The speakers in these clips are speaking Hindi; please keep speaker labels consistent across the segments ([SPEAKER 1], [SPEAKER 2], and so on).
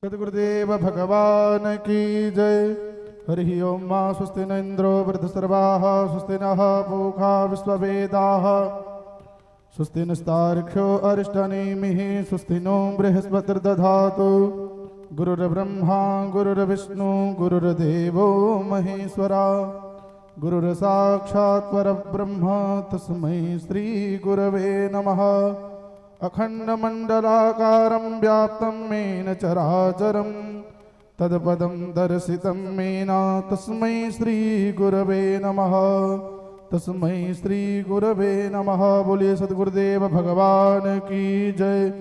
[SPEAKER 1] सद्गुरुदेव भगवान की जय। हरि ओम। मा स्वस्ति न इंद्रो वृद्धसर्वाः स्वस्ति नः पूषा विश्ववेदाः स्वस्ति नस्तार्क्ष्यो अरिष्टनेमिः स्वस्ति नो बृहस्पतिर्दधातु। गुरुर्ब्रह्मा गुरुर्विष्णु गुरुर्देवो महेश्वरा गुरुर्साक्षात् परब्रह्म तस्मै श्री गुरवे नमः। अखंडमंडलाकारं व्याप्तं येन चराचरं तत्पदं दर्शितं येन तस्मै श्री गुरवे नमः। तस्मै श्री गुरवे नमः। बोलिए सद्गुरुदेव भगवान की जय।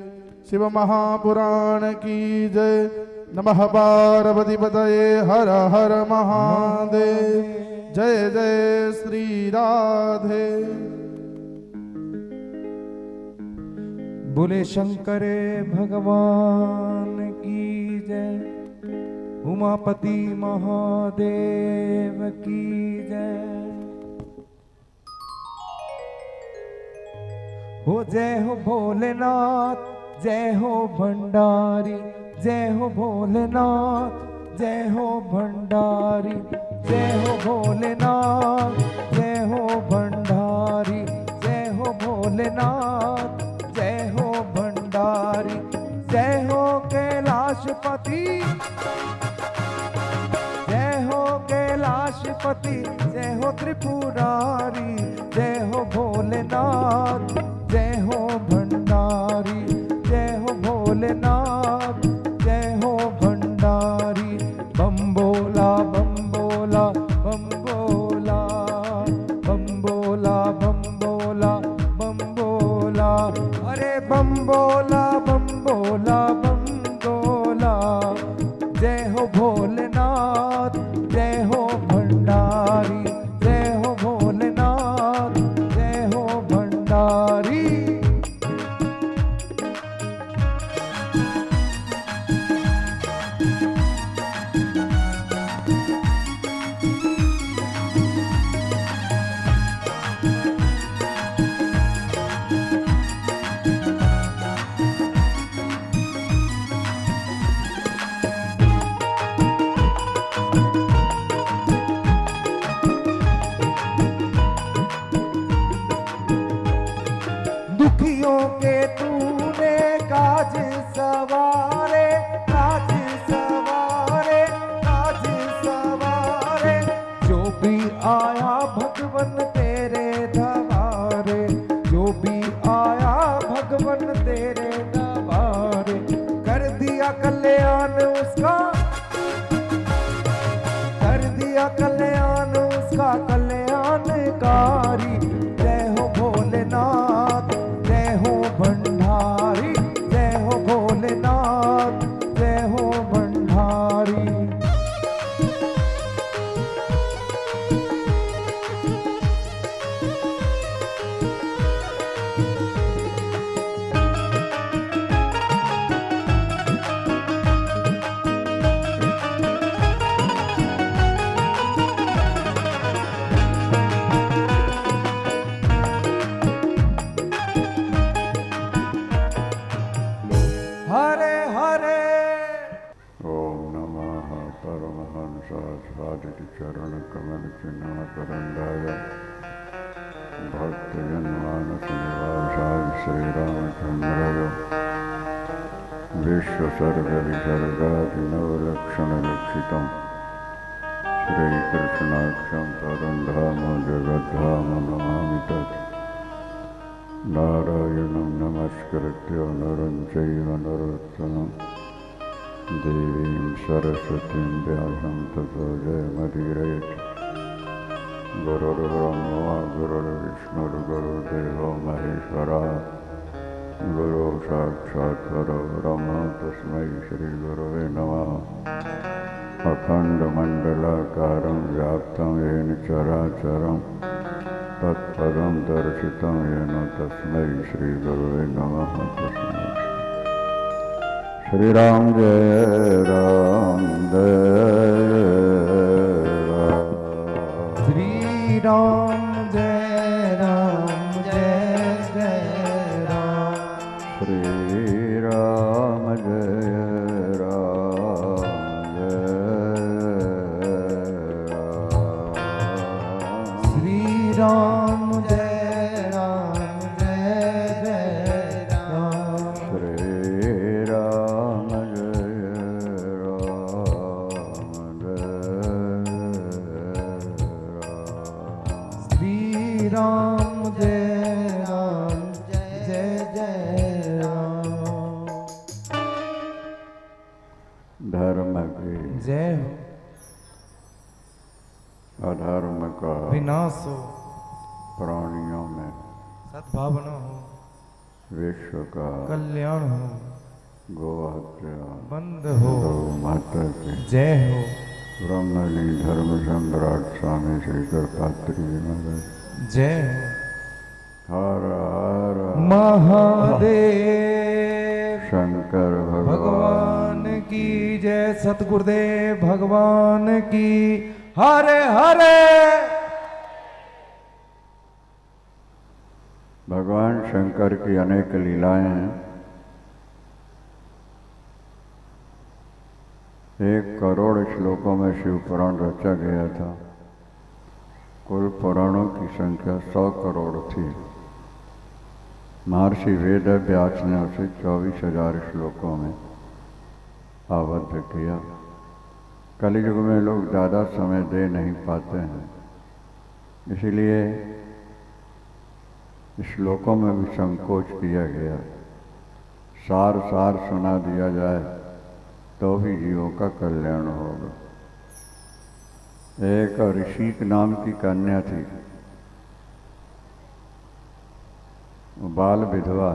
[SPEAKER 1] शिव महापुराण की जय। नमः पार्वतीपतये हर हर महादेव। जय जय श्री राधे।
[SPEAKER 2] बोले शंकर भगवान की जय। उमापति महादेव की जय। हो जय हो भोलेनाथ जय हो भंडारी जय हो भोलेनाथ जय हो भंडारी जय हो भोलेनाथ जय हो भंडारी जय हो भोलेनाथ जय हो भंडारी जय हो कैलाशपति जय हो कैलाशपति जय हो त्रिपुरारी जय हो भोलेनाथ जय हो भंडारी जय हो भोलेनाथ जय हो भंडारी। बम बोला बम बोला बम बोला बम बोला बम बोला बम बोला। अरे बम बोला बम बोला बम बोला। जय हो भोलेनाथ जय हो भंडारी जय हो भोलेनाथ जय हो भंडारी। दुखियों के तूने काज सवारे काज सवारे काज सवारे। जो भी आया भगवन तेरे दवारे जो भी आया भगवन तेरे दवारे। कर दिया कल्याण उसका कर दिया कल्याण उसका कल्याणकारी। जय हो भोलेनाथ जय हो भंडारी जय हो भोलेनाथ जय हो भंडारी। हरे हरे।
[SPEAKER 3] ओम नमः परमहंसाचार्य चरण कमल चिन्ह करंदाय भक्तजनमानस निवासाय श्रीरामचंद्राय विश्वसर्गविसर्गादिनवलक्षणलक्षितं श्रीकृष्णाक्षं परं धाम जगद्धाम नमामि तत्। नारायणं नमस्कृत्य नरं चैव नरोत्तमं देवीं सरस्वतीं व्यासं ततो जयमुदीरयेत्। गुरुर्ब्रह्मा गुरुर्विष्णुर्गुरुर्देवो महेश्वरः गुरु साक्षात् परब्रह्म तस्मै श्रीगुरवे नमः। अखण्डमण्डलाकारं व्याप्तं येन चराचरं तत्पदं दर्शितं येन तस्मै श्रीगुरवे नमः। श्री राम जय राम जय राम।
[SPEAKER 2] श्री राम जय राम जय जय राम।
[SPEAKER 3] श्री राम जय राम जय राम।
[SPEAKER 2] श्री राम जय राम जय जय राम।
[SPEAKER 3] श्री राम जय राम जय राम।
[SPEAKER 2] श्री राम जय राम जय जय राम।
[SPEAKER 3] धर्म की
[SPEAKER 2] जय हो,
[SPEAKER 3] अधर्म का
[SPEAKER 2] विनाश हो,
[SPEAKER 3] प्राणियों में
[SPEAKER 2] सद्भावना हो,
[SPEAKER 3] विश्व का
[SPEAKER 2] कल्याण हो,
[SPEAKER 3] गोहत्या
[SPEAKER 2] बंद हो।
[SPEAKER 3] गौ माता की
[SPEAKER 2] जय हो,
[SPEAKER 3] ब्रह्मलीन धर्म सम्राट स्वामी श्री कृपात्री जी महाराज।
[SPEAKER 2] जय हो।
[SPEAKER 3] हर हर
[SPEAKER 2] महादेव
[SPEAKER 3] शंकर भगवान
[SPEAKER 2] भगवान की जय। सतगुरुदेव भगवान की हरे हरे।
[SPEAKER 3] भगवान शंकर की अनेक लीलाएं हैं। 1 करोड़ श्लोकों में शिव पुराण रचा गया था। कुल पुराणों की संख्या 100 करोड़ थी। महर्षि वेद व्यास ने उसे 24,000 श्लोकों में आबद्ध किया। कलयुग में लोग ज़्यादा समय दे नहीं पाते हैं, इसलिए श्लोकों में भी संकोच किया गया। सार सार सुना दिया जाए तो भी जीवों का कल्याण होगा। एक ऋषिक नाम की कन्या थी, बाल विधवा।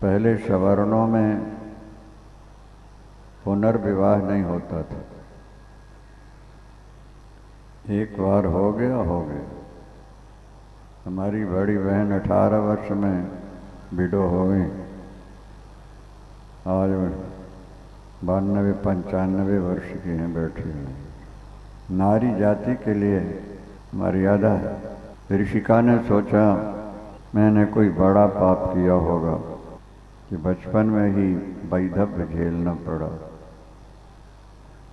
[SPEAKER 3] पहले सवर्णों में पुनर्विवाह नहीं होता था। एक बार हो गया। हमारी बड़ी बहन 18 वर्ष में विडो हो गई। आज 92-95 वर्ष की हैं, बैठी हैं। नारी जाति के लिए मर्यादा है। ऋषिका ने सोचा मैंने कोई बड़ा पाप किया होगा कि बचपन में ही वैधव्य झेलना पड़ा।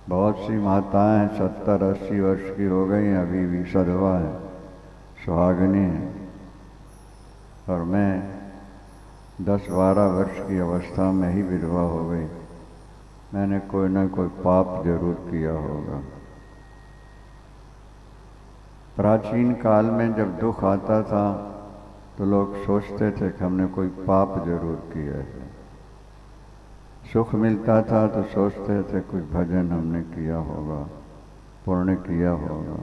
[SPEAKER 3] बहुत सी माताएं 70-80 वर्ष की हो गई, अभी भी सधवा है, सुहागिनी है, और मैं 10-12 वर्ष की अवस्था में ही विधवा हो गई। मैंने कोई न कोई पाप जरूर किया होगा। प्राचीन काल में जब दुख आता था तो लोग सोचते थे कि हमने कोई पाप जरूर किया है। सुख मिलता था तो सोचते थे कोई भजन हमने किया होगा, पुण्य किया होगा।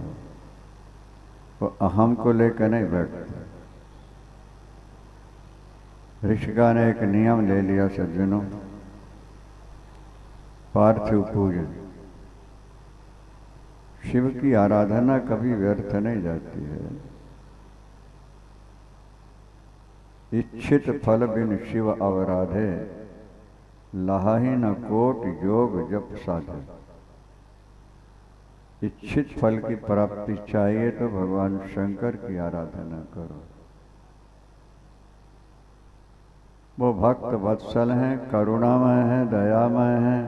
[SPEAKER 3] वो अहम को लेकर नहीं बैठते। ऋषिका ने एक नियम ले लिया, सज्जनों, पार्थिव पूजन। शिव की आराधना कभी व्यर्थ नहीं जाती है। इच्छित फल बिन शिव अवराधे, लाही न कोट योग जप साधे। इच्छित फल की प्राप्ति चाहिए तो भगवान शंकर की आराधना करो। वो भक्त वत्सल हैं, करुणामय हैं, दयामय हैं।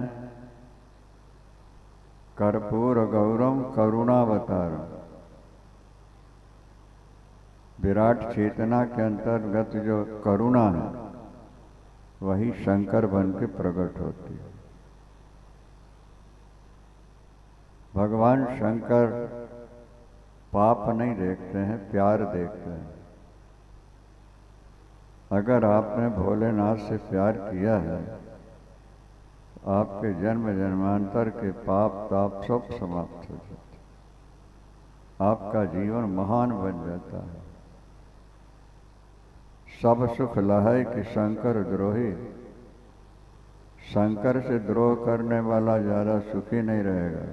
[SPEAKER 3] कर्पूर गौरम करुणावतारम। विराट चेतना के अंतर्गत जो करुणा है वही शंकर बन के प्रकट होती है। भगवान शंकर पाप नहीं देखते हैं, प्यार देखते हैं। अगर आपने भोलेनाथ से प्यार किया है तो आपके जन्म जन्मांतर के पाप ताप सब समाप्त हो जाते, आपका जीवन महान बन जाता है। सब सुख लहै कि शंकर द्रोही। शंकर से द्रोह करने वाला ज़्यादा सुखी नहीं रहेगा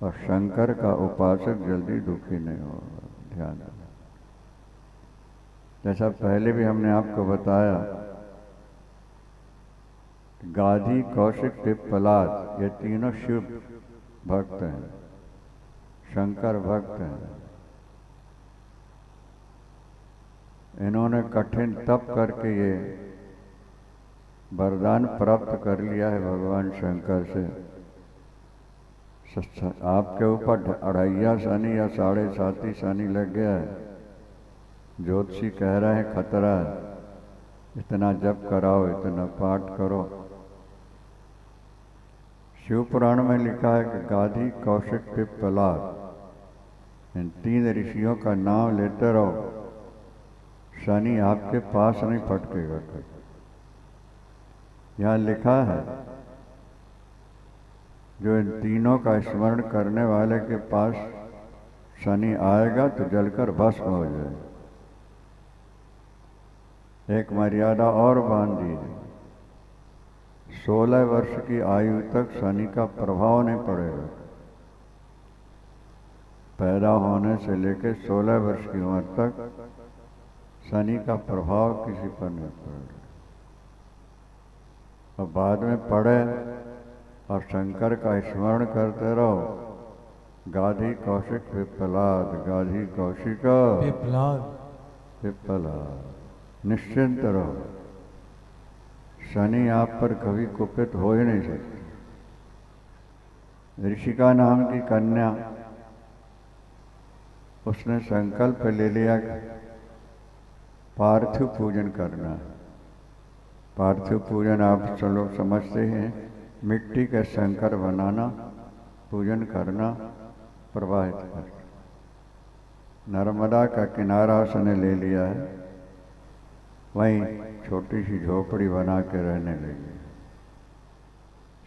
[SPEAKER 3] और शंकर का उपासक जल्दी दुखी नहीं होगा। ध्यान रखना। जैसा पहले भी हमने आपको बताया, गाधी, कौशिक, पिप्पलाद ये तीनों शिव भक्त हैं। शंकर भक्त हैं। इन्होंने कठिन तप करके ये वरदान प्राप्त कर लिया है भगवान शंकर से। आपके ऊपर 2.5 शनि या 7.5 शनि लग गया है। ज्योतिषी कह रहे हैं खतरा है, इतना जप कराओ, इतना पाठ करो। शिव पुराण में लिखा है कि गाधी, कौशिक, पिप्पलाद, इन 3 ऋषियों का नाम लेते रहो, शनि आपके पास नहीं फटकेगा। यहाँ लिखा है जो इन तीनों का स्मरण करने वाले के पास शनि आएगा तो जलकर भस्म हो जाए। एक मर्यादा और बांध दी है, 16 वर्ष की आयु तक शनि का प्रभाव नहीं पड़ेगा। पैदा होने से लेकर 16 वर्ष की उम्र तक शनि का प्रभाव किसी पर नहीं पड़ेगा। और बाद में पढ़े और शंकर का स्मरण करते रहो, गाधी कौशिक पिप्पलाद, गाधी कौशिक पिप्पलाद, निश्चिंत रहो, शनि आप पर कभी कुपित हो ही नहीं सकते। ऋषिका नाम की कन्या, उसने संकल्प ले लिया कि पार्थिव पूजन करना है। पार्थिव पूजन आप सब लोग समझते हैं, मिट्टी के शंकर बनाना, पूजन करना, प्रवाहित करना। नर्मदा का किनारा उसने ले लिया है, वहीं छोटी सी झोपड़ी बना के रहने लगी।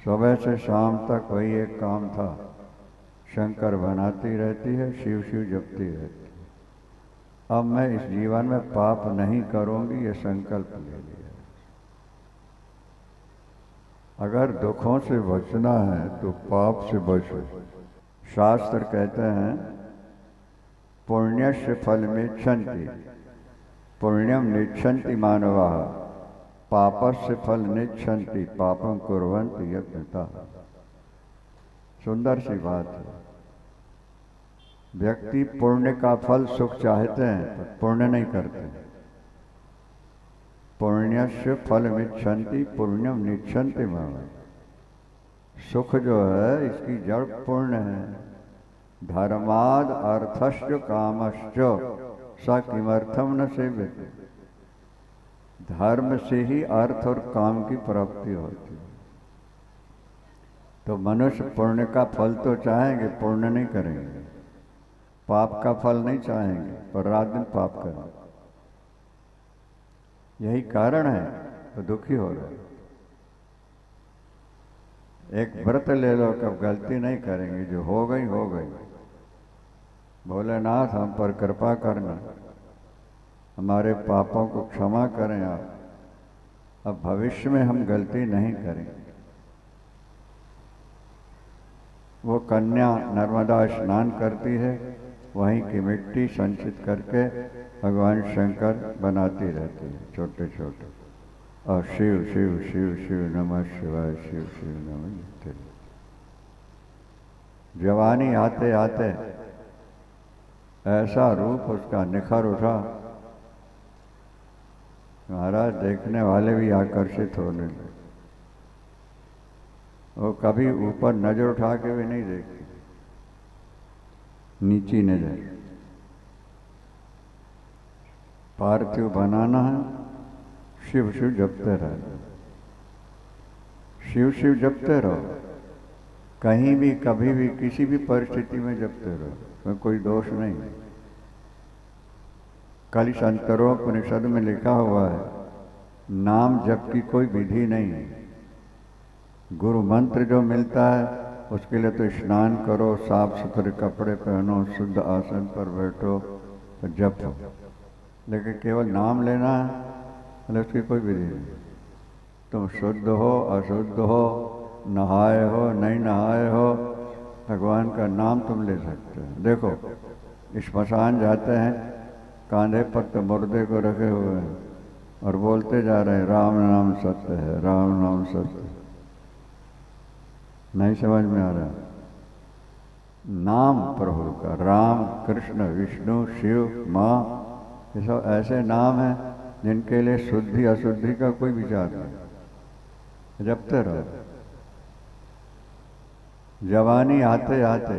[SPEAKER 3] सुबह से शाम तक वही एक काम था, शंकर बनाती रहती है, शिव शिव जपती रहती है। अब मैं इस जीवन में पाप नहीं करूंगी, ये संकल्प ले लिया। अगर दुखों से बचना है तो पाप से बचो। शास्त्र कहते हैं पुण्यस्य फलमेच्छन्ति, पुण्यम नेच्छन्ति मानवाः, पापस्य फल नेच्छन्ति, पापं कुर्वन्ति यत्नतः। सुंदर सी बात है। व्यक्ति पुण्य का फल सुख चाहते हैं पर पुण्य नहीं करते। पुण्यस्य फलमिच्छन्ति पुण्यम निच्छन्ति माम। सुख जो है इसकी जड़ पुण्य है। धर्माद अर्थश्च कामश्च स किमर्थम न सेव्यते। धर्म से ही अर्थ और काम की प्राप्ति होती है। तो मनुष्य पुण्य का फल तो चाहेंगे, पुण्य नहीं करेंगे। पाप का फल नहीं चाहेंगे पर रात दिन पाप करेंगे। यही कारण है तो दुखी हो रहे। एक व्रत ले लो, कब गलती नहीं करेंगे, जो हो गई हो गई। भोलेनाथ हम पर कृपा करना, हमारे पापों को क्षमा करें आप, अब भविष्य में हम गलती नहीं करेंगे। वो कन्या नर्मदा स्नान करती है, वहीं की मिट्टी संचित करके भगवान शंकर बनाती रहती है छोटे छोटे। और शिव शिव शिव शिव नमः शिवाय, शिव शिव नमः। जवानी आते आते ऐसा रूप उसका निखर उठा, महाराज देखने वाले भी आकर्षित होने लगे। वो कभी ऊपर नजर उठा के भी नहीं देखती, नीची नजर। पार्थिव बनाना है, शिव शिव जपते रहो, शिव शिव जपते रहो। कहीं भी कभी भी किसी भी परिस्थिति में जपते रहो, कोई दोष नहीं। कल संतरोपनिषद में लिखा हुआ है, नाम जप की कोई विधि नहीं है। गुरु मंत्र जो मिलता है उसके लिए तो स्नान करो, साफ सुथरे कपड़े पहनो, शुद्ध आसन पर बैठो तो जपो। लेकिन केवल नाम लेना है, मतलब उसकी कोई विधि नहीं। तुम शुद्ध हो अशुद्ध हो, नहाए हो नहीं नहाए हो, भगवान का नाम तुम ले सकते हो। देखो श्मशान जाते हैं, कांधे पर तो मुर्दे को रखे हुए हैं और बोलते जा रहे हैं राम नाम सत्य है, राम नाम सत्य है। नहीं समझ में आ रहा। नाम प्रभु का, राम कृष्ण विष्णु शिव माँ, ये सब ऐसे नाम हैं जिनके लिए शुद्धि अशुद्धि का कोई विचार नहीं, जपते रहो। जवानी आते आते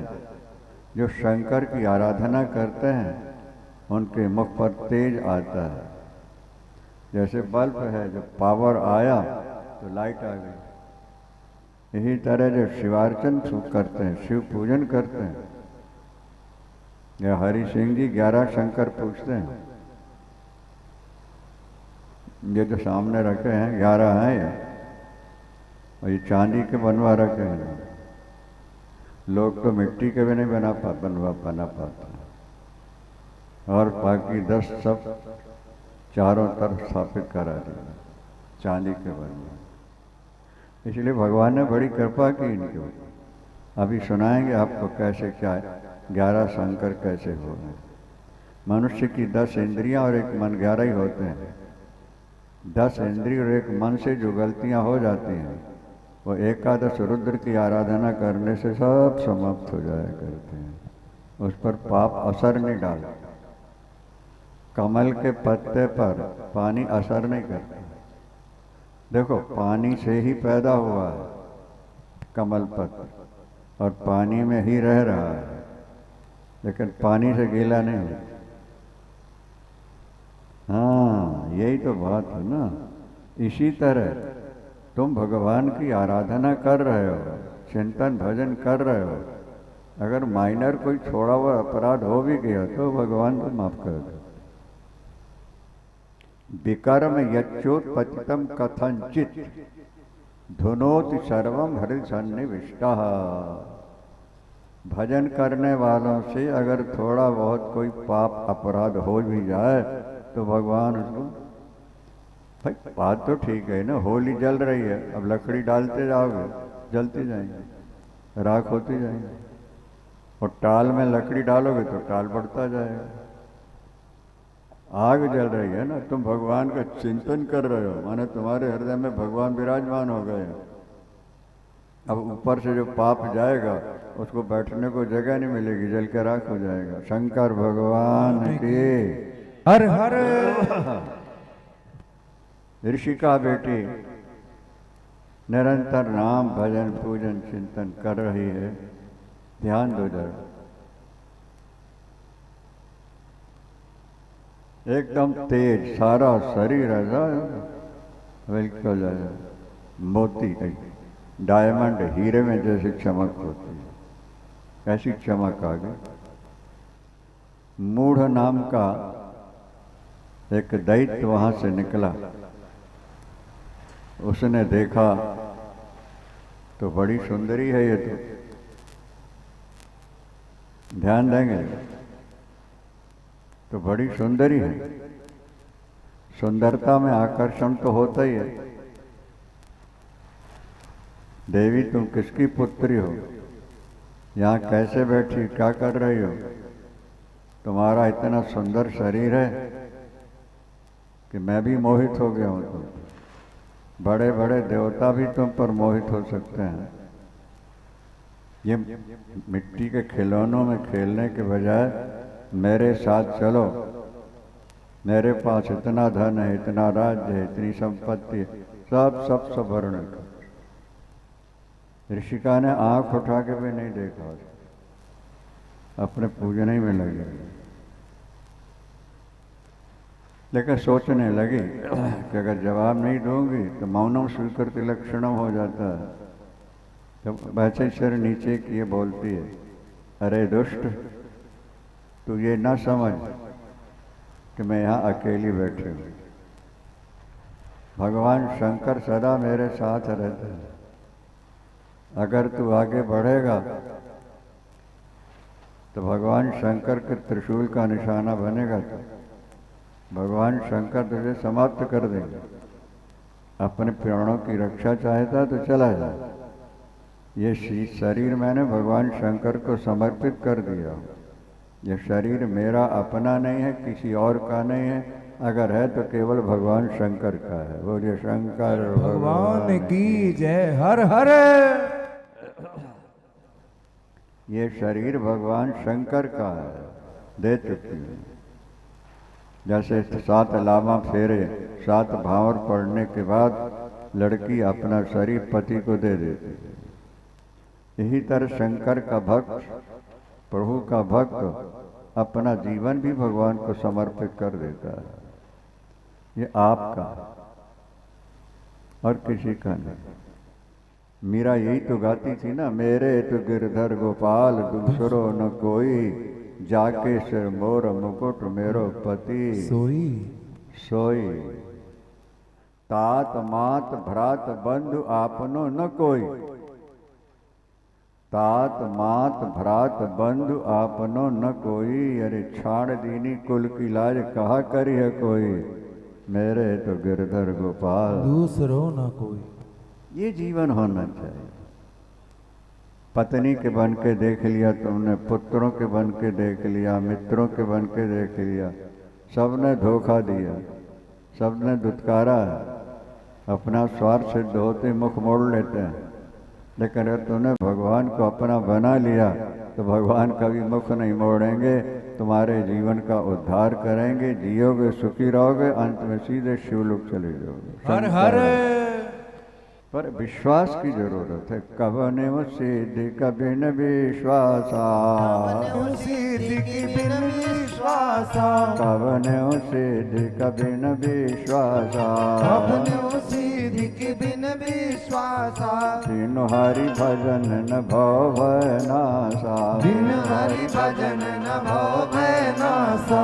[SPEAKER 3] जो शंकर की आराधना करते हैं उनके मुख पर तेज आता है। जैसे बल्ब है, जब पावर आया तो लाइट आ गई। यही तरह जो शिवार्चन करते हैं, शिव पूजन करते हैं, या हरि सिंह जी 11 शंकर पूछते हैं, ये जो सामने रखे हैं 11 हैं ये, और ये चांदी के बनवा रखे हैं। लोग तो मिट्टी के भी नहीं बना पाते, और बाकी 10 सब चारों तरफ स्थापित करा दिया चांदी के बनवा। इसलिए भगवान ने बड़ी कृपा की इनके ऊपर। अभी सुनाएंगे आपको कैसे क्या 11 शंकर कैसे हो रहे हैं। मनुष्य की 10 इंद्रियां और एक मन, 11 ही होते हैं। 10 इंद्रिय और एक मन से जो गलतियां हो जाती हैं वो एकादश रुद्र की आराधना करने से सब समाप्त हो जाया करते हैं। उस पर पाप असर नहीं डालता। कमल के पत्ते पर पानी असर नहीं करता। देखो, पानी से ही पैदा हुआ है कमल पत्र, और पानी में ही रह रहा है, लेकिन पानी से गीला नहीं होता। हाँ, यही तो बात है ना। इसी तरह तुम भगवान की आराधना कर रहे हो, चिंतन भजन कर रहे हो, अगर माइनर कोई थोड़ा हुआ अपराध हो भी गया तो भगवान तो माफ कर दो। विकर्म यच्चोत्पतितम कथंचित धुनोति सर्वम हरि सन्निविष्टा। भजन करने वालों से अगर थोड़ा बहुत कोई पाप अपराध हो भी जाए तो भगवान उसको, भाई बात तो ठीक है ना, होली जल रही है, अब लकड़ी डालते जाओगे जलते जाएंगे, राख होती जाएंगे, और टाल में लकड़ी डालोगे तो टाल बढ़ता जाएगा। आग जल रही है ना, तुम भगवान का चिंतन कर रहे हो, माने तुम्हारे हृदय में भगवान विराजमान हो गए। अब ऊपर से जो पाप जाएगा उसको बैठने को जगह नहीं मिलेगी, जल के राख हो जाएगा। शंकर भगवान की
[SPEAKER 2] हर हर।
[SPEAKER 3] ऋषिका बेटी निरंतर नाम भजन पूजन चिंतन कर रही है। ध्यान दो जरा, एकदम तेज, सारा शरीर ऐसा बिल्कुल मोती, डायमंड हीरे में जैसी चमक होती है, ऐसी चमक आ गई। मूढ़ नाम का एक दैत्य वहां से निकला। उसने देखा तो बड़ी सुंदरी है ये तो, ध्यान देंगे तो बड़ी सुंदरी है। सुंदरता में आकर्षण तो होता ही है। देवी तुम किसकी पुत्री हो, यहाँ कैसे बैठी, क्या कर रही हो? तुम्हारा इतना सुंदर शरीर है कि मैं भी मोहित हो गया हूँ। तुम बड़े बड़े देवता भी तुम पर मोहित हो सकते हैं। ये मिट्टी के खिलौनों में खेलने के बजाय मेरे साथ चलो। मेरे पास इतना धन है, इतना राज्य है, इतनी संपत्ति है, सब वर्णन कर। ऋषिका ने आंख उठा के भी नहीं देखा, अपने पूजन ही में लगे, लेकिन सोचने लगी कि अगर जवाब नहीं दूंगी तो मौनम स्वीकृति लक्षणम हो जाता है। तो वैसे सिर नीचे किए बोलती है, अरे दुष्ट, तू ये ना समझ कि मैं यहाँ अकेली बैठी हूँ। भगवान शंकर सदा मेरे साथ रहते हैं। अगर तू आगे बढ़ेगा तो भगवान शंकर के त्रिशूल का निशाना बनेगा। तो भगवान शंकर तुझे समाप्त कर देंगे। अपने प्राणों की रक्षा चाहता तो चला जा। ये शरीर मैंने भगवान शंकर को समर्पित कर दिया। ये शरीर मेरा अपना नहीं है, किसी और का नहीं है। अगर है तो केवल भगवान शंकर का है। बोलिए शंकर
[SPEAKER 2] भगवान की जय। हर हर।
[SPEAKER 3] ये शरीर भगवान शंकर का है, दे चुकी हूँ। जैसे 7 लामा फेरे 7 भावर पड़ने के बाद लड़की अपना शरीर पति को दे देती है, यही तरह शंकर का भक्त, प्रभु का भक्त अपना जीवन भी भगवान को समर्पित कर देता है। ये आपका और किसी का नहीं। मीरा यही तो गाती थी ना, मेरे तो गिरधर गोपाल दूसरो न कोई, जाके सिर मोर मुकुट मेरो पति
[SPEAKER 2] सोई
[SPEAKER 3] सोई। तात मात भ्रात बंधु आपनो न कोई, तात मात भ्रात बंधु आपनो न कोई। अरे छाड़ दीनी कुल की लाज कहा करी है कोई, मेरे तो गिरधर गोपाल
[SPEAKER 2] दूसरो न कोई।
[SPEAKER 3] ये जीवन होना चाहिए। पत्नी के बन के देख लिया तुमने, पुत्रों के बन के देख लिया, मित्रों के बन के देख लिया, सबने धोखा दिया, सबने दुत्कारा है, अपना स्वार्थ सिद्ध होते मुख मोड़ लेते हैं। लेकिन अगर तुमने भगवान को अपना बना लिया तो भगवान कभी मुख नहीं मोड़ेंगे, तुम्हारे जीवन का उद्धार करेंगे, जियोगे, सुखी रहोगे, अंत में सीधे शिवलोक चले जाओगे।
[SPEAKER 2] हर हर
[SPEAKER 3] पर विश्वास की जरूरत है। कबने सिद्धि कभी न विश्वासा,
[SPEAKER 2] सिद्धि की बिन विश्वासा,
[SPEAKER 3] कबने सिद्धि कभी न विश्वासा,
[SPEAKER 2] अपने सिद्धि की बिन विश्वासा।
[SPEAKER 3] तीनों हरि भजन न भव नासा,
[SPEAKER 2] बिन हरि भजन न भव भय नासा।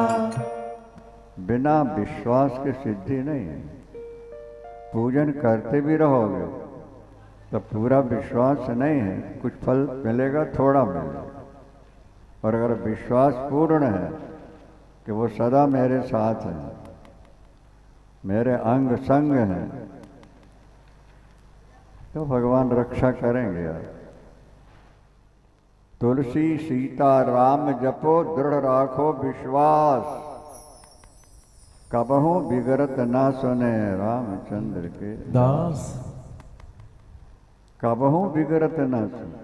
[SPEAKER 3] बिना विश्वास के सिद्धि नहीं है। पूजन करते भी रहोगे तो पूरा विश्वास नहीं है, कुछ फल मिलेगा, थोड़ा मिलेगा। और अगर विश्वास पूर्ण है कि वो सदा मेरे साथ है, मेरे अंग संग हैं, तो भगवान रक्षा करेंगे यार। तुलसी सीता राम जपो, दृढ़ राखो विश्वास, कबहू बिगड़त ना सुने रामचंद्र के
[SPEAKER 2] दास।
[SPEAKER 3] कबहू बिगड़त ना सुने।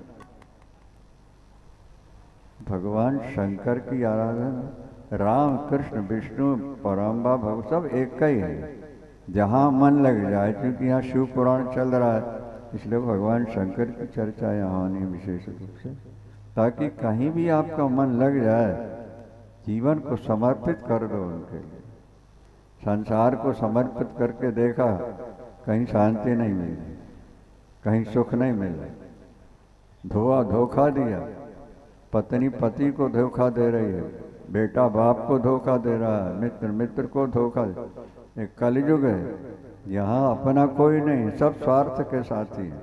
[SPEAKER 3] भगवान शंकर की आराधना, राम कृष्ण विष्णु परम्बा भगवान सब एक ही है। जहाँ मन लग जाए, क्योंकि यहाँ शिव पुराण चल रहा है, इसलिए भगवान शंकर की चर्चा यहाँ होनी विशेष रूप से, ताकि कहीं भी आपका मन लग जाए, जीवन को समर्पित कर दो उनके लिए। संसार को समर्पित करके देखा, कहीं शांति नहीं मिली, कहीं सुख नहीं मिला। धोखा दिया, पत्नी पति को धोखा दे रही है, बेटा बाप को धोखा दे रहा है, मित्र मित्र को धोखा दे। एक कलयुग है, यहाँ अपना कोई नहीं, सब स्वार्थ के साथी है।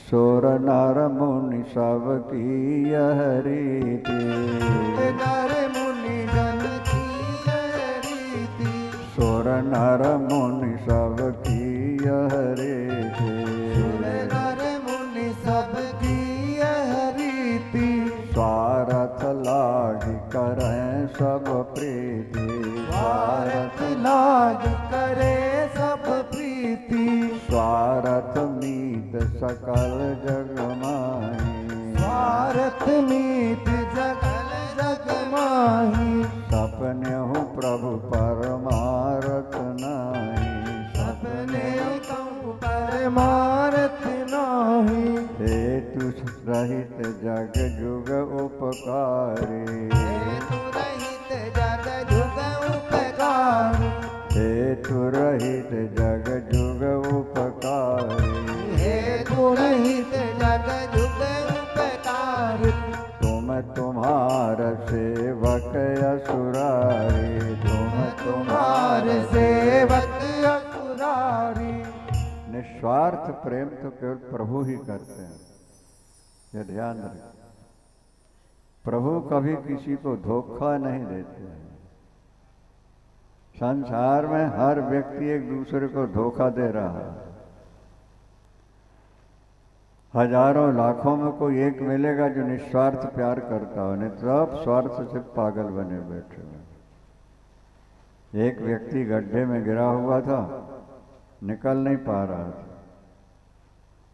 [SPEAKER 3] सोर नार मुनि सब की यह रीति,
[SPEAKER 2] नर मुनि जन की यह रीति,
[SPEAKER 3] सोर नर मुनि सब की यह रीति,
[SPEAKER 2] नर मुनि सब की यह रीति।
[SPEAKER 3] स्वार्थ लाग करें सब प्रीति,
[SPEAKER 2] स्वार्थ लाग करे सब प्रीति,
[SPEAKER 3] स्वार्थ मीत सकल जग माही,
[SPEAKER 2] स्वार्थ मीत सकल जग माही।
[SPEAKER 3] सपने हूँ प्रभु परमारथ नाही,
[SPEAKER 2] सपने कहूँ परमारथ नाही।
[SPEAKER 3] हेतु रहित जग जुग उपकारी,
[SPEAKER 2] हेतु रहित जग जुग उपकारी,
[SPEAKER 3] हेतु रहित जग जुग उपकारी,
[SPEAKER 2] हेतु रहित जग जुग उपकारी।
[SPEAKER 3] तुम तुम्हार सेवक असुरारी, तुम
[SPEAKER 2] तुम्हार सेवक असुरारी।
[SPEAKER 3] निस्वार्थ प्रेम तो केवल प्रभु ही करते हैं, यह ध्यान रखें। प्रभु कभी किसी को धोखा नहीं देते हैं। संसार में हर व्यक्ति एक दूसरे को धोखा दे रहा है। हजारों लाखों में कोई एक मिलेगा जो निस्वार्थ प्यार करता हो, नहीं सब स्वार्थ से पागल बने बैठे हुए। एक व्यक्ति गड्ढे में गिरा हुआ था, निकल नहीं पा रहा था।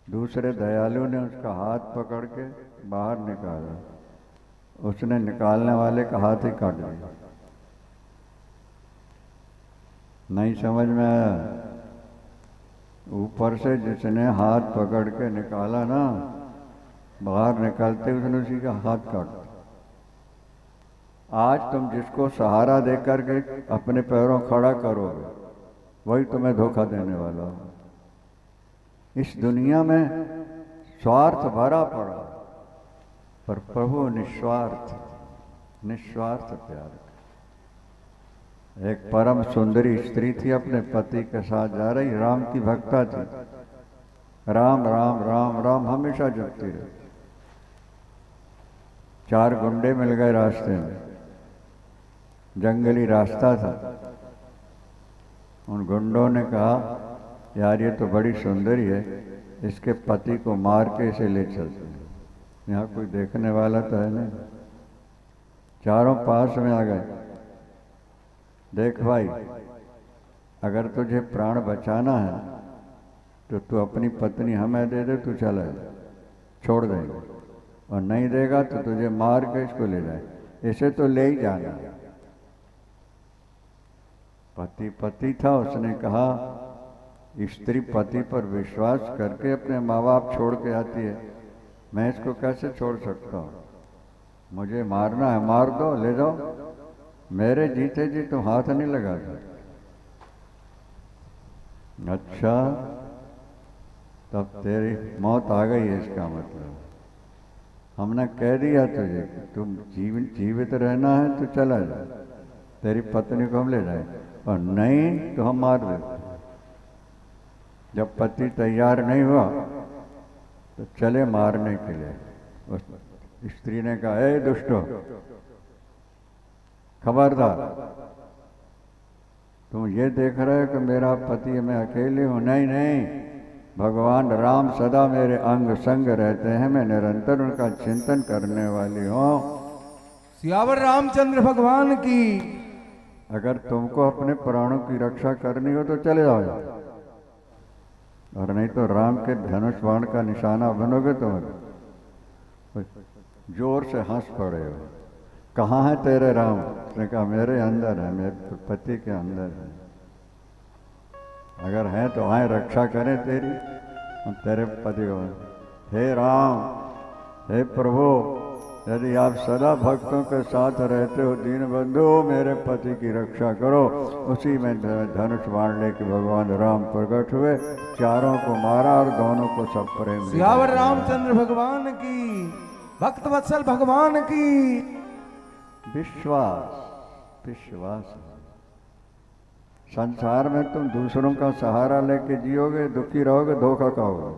[SPEAKER 3] दूसरे दयालु ने उसका हाथ पकड़ के बाहर निकाला। उसने निकालने वाले का हाथ ही काट दिया। नहीं समझ में आया। ऊपर से जिसने हाथ पकड़ के निकाला ना, बाहर निकलते उसने उसी का हाथ काट दिया। आज तुम जिसको सहारा देकर के अपने पैरों खड़ा करोगे, वही तुम्हें धोखा देने वाला हो। इस दुनिया में स्वार्थ भरा पड़ा, पर प्रभु निस्वार्थ प्यार। एक परम सुंदरी स्त्री थी, अपने पति के साथ जा रही, राम की भक्ता थी। राम राम राम राम हमेशा जपती रही। 4 गुंडे मिल गए रास्ते में, जंगली रास्ता था। उन गुंडों ने कहा, यार ये तो बड़ी सुंदरी है, इसके पति को मार के इसे ले चलते हैं। यहाँ कोई देखने वाला तो है नहीं। चारों पास में आ गए। देख भाई, अगर तुझे प्राण बचाना है तो तू अपनी पत्नी हमें दे दे, तू चला जा, छोड़ देंगे। और नहीं देगा तो तुझे मार के इसको ले जाए, इसे तो ले ही जाना। पति था, उसने कहा स्त्री पति पर विश्वास करके अपने माँ बाप छोड़ के आती है, मैं इसको कैसे छोड़ सकता हूँ? मुझे मारना है, मार दो, ले जाओ, मेरे जीते जी तुम हाथ नहीं लगा सकते। अच्छा, तब तेरी मौत आ गई है, इसका मतलब हमने कह दिया तुझे कि तुम जीवित रहना है तो चला जा, तेरी पत्नी को हम ले जाए, और नहीं तो हम मार देते। जब पति तैयार नहीं हुआ तो चले मारने के लिए। उस स्त्री ने कहा, ए दुष्टो, खबरदार, तुम ये देख रहे हो कि मेरा पति है, मैं अकेले हूं? नहीं नहीं, भगवान राम सदा मेरे अंग संग रहते हैं, मैं निरंतर उनका चिंतन करने वाली हूँ।
[SPEAKER 2] सियावर रामचंद्र भगवान की।
[SPEAKER 3] अगर तुमको अपने प्राणों की रक्षा करनी हो तो चले जाओ, और नहीं तो राम के धनुष बाण का निशाना बनोगे तुम। जोर से हंस पड़े हो। कहाँ है तेरे राम? उसने कहा, मेरे अंदर है, मेरे पति के अंदर है। अगर है तो आए रक्षा करें तेरी और तेरे पति को। हे राम, हे प्रभु, यदि आप सदा भक्तों के साथ रहते हो दीन बंधु, मेरे पति की रक्षा करो। उसी में धनुष बाण लेके भगवान राम प्रकट हुए, चारों को मारा और दोनों को सब प्रेम।
[SPEAKER 2] सियावर रामचंद्र भगवान की, भक्त वत्सल भगवान की।
[SPEAKER 3] विश्वास। संसार में तुम दूसरों का सहारा लेके जियोगे, दुखी रहोगे, धोखा खाओगे,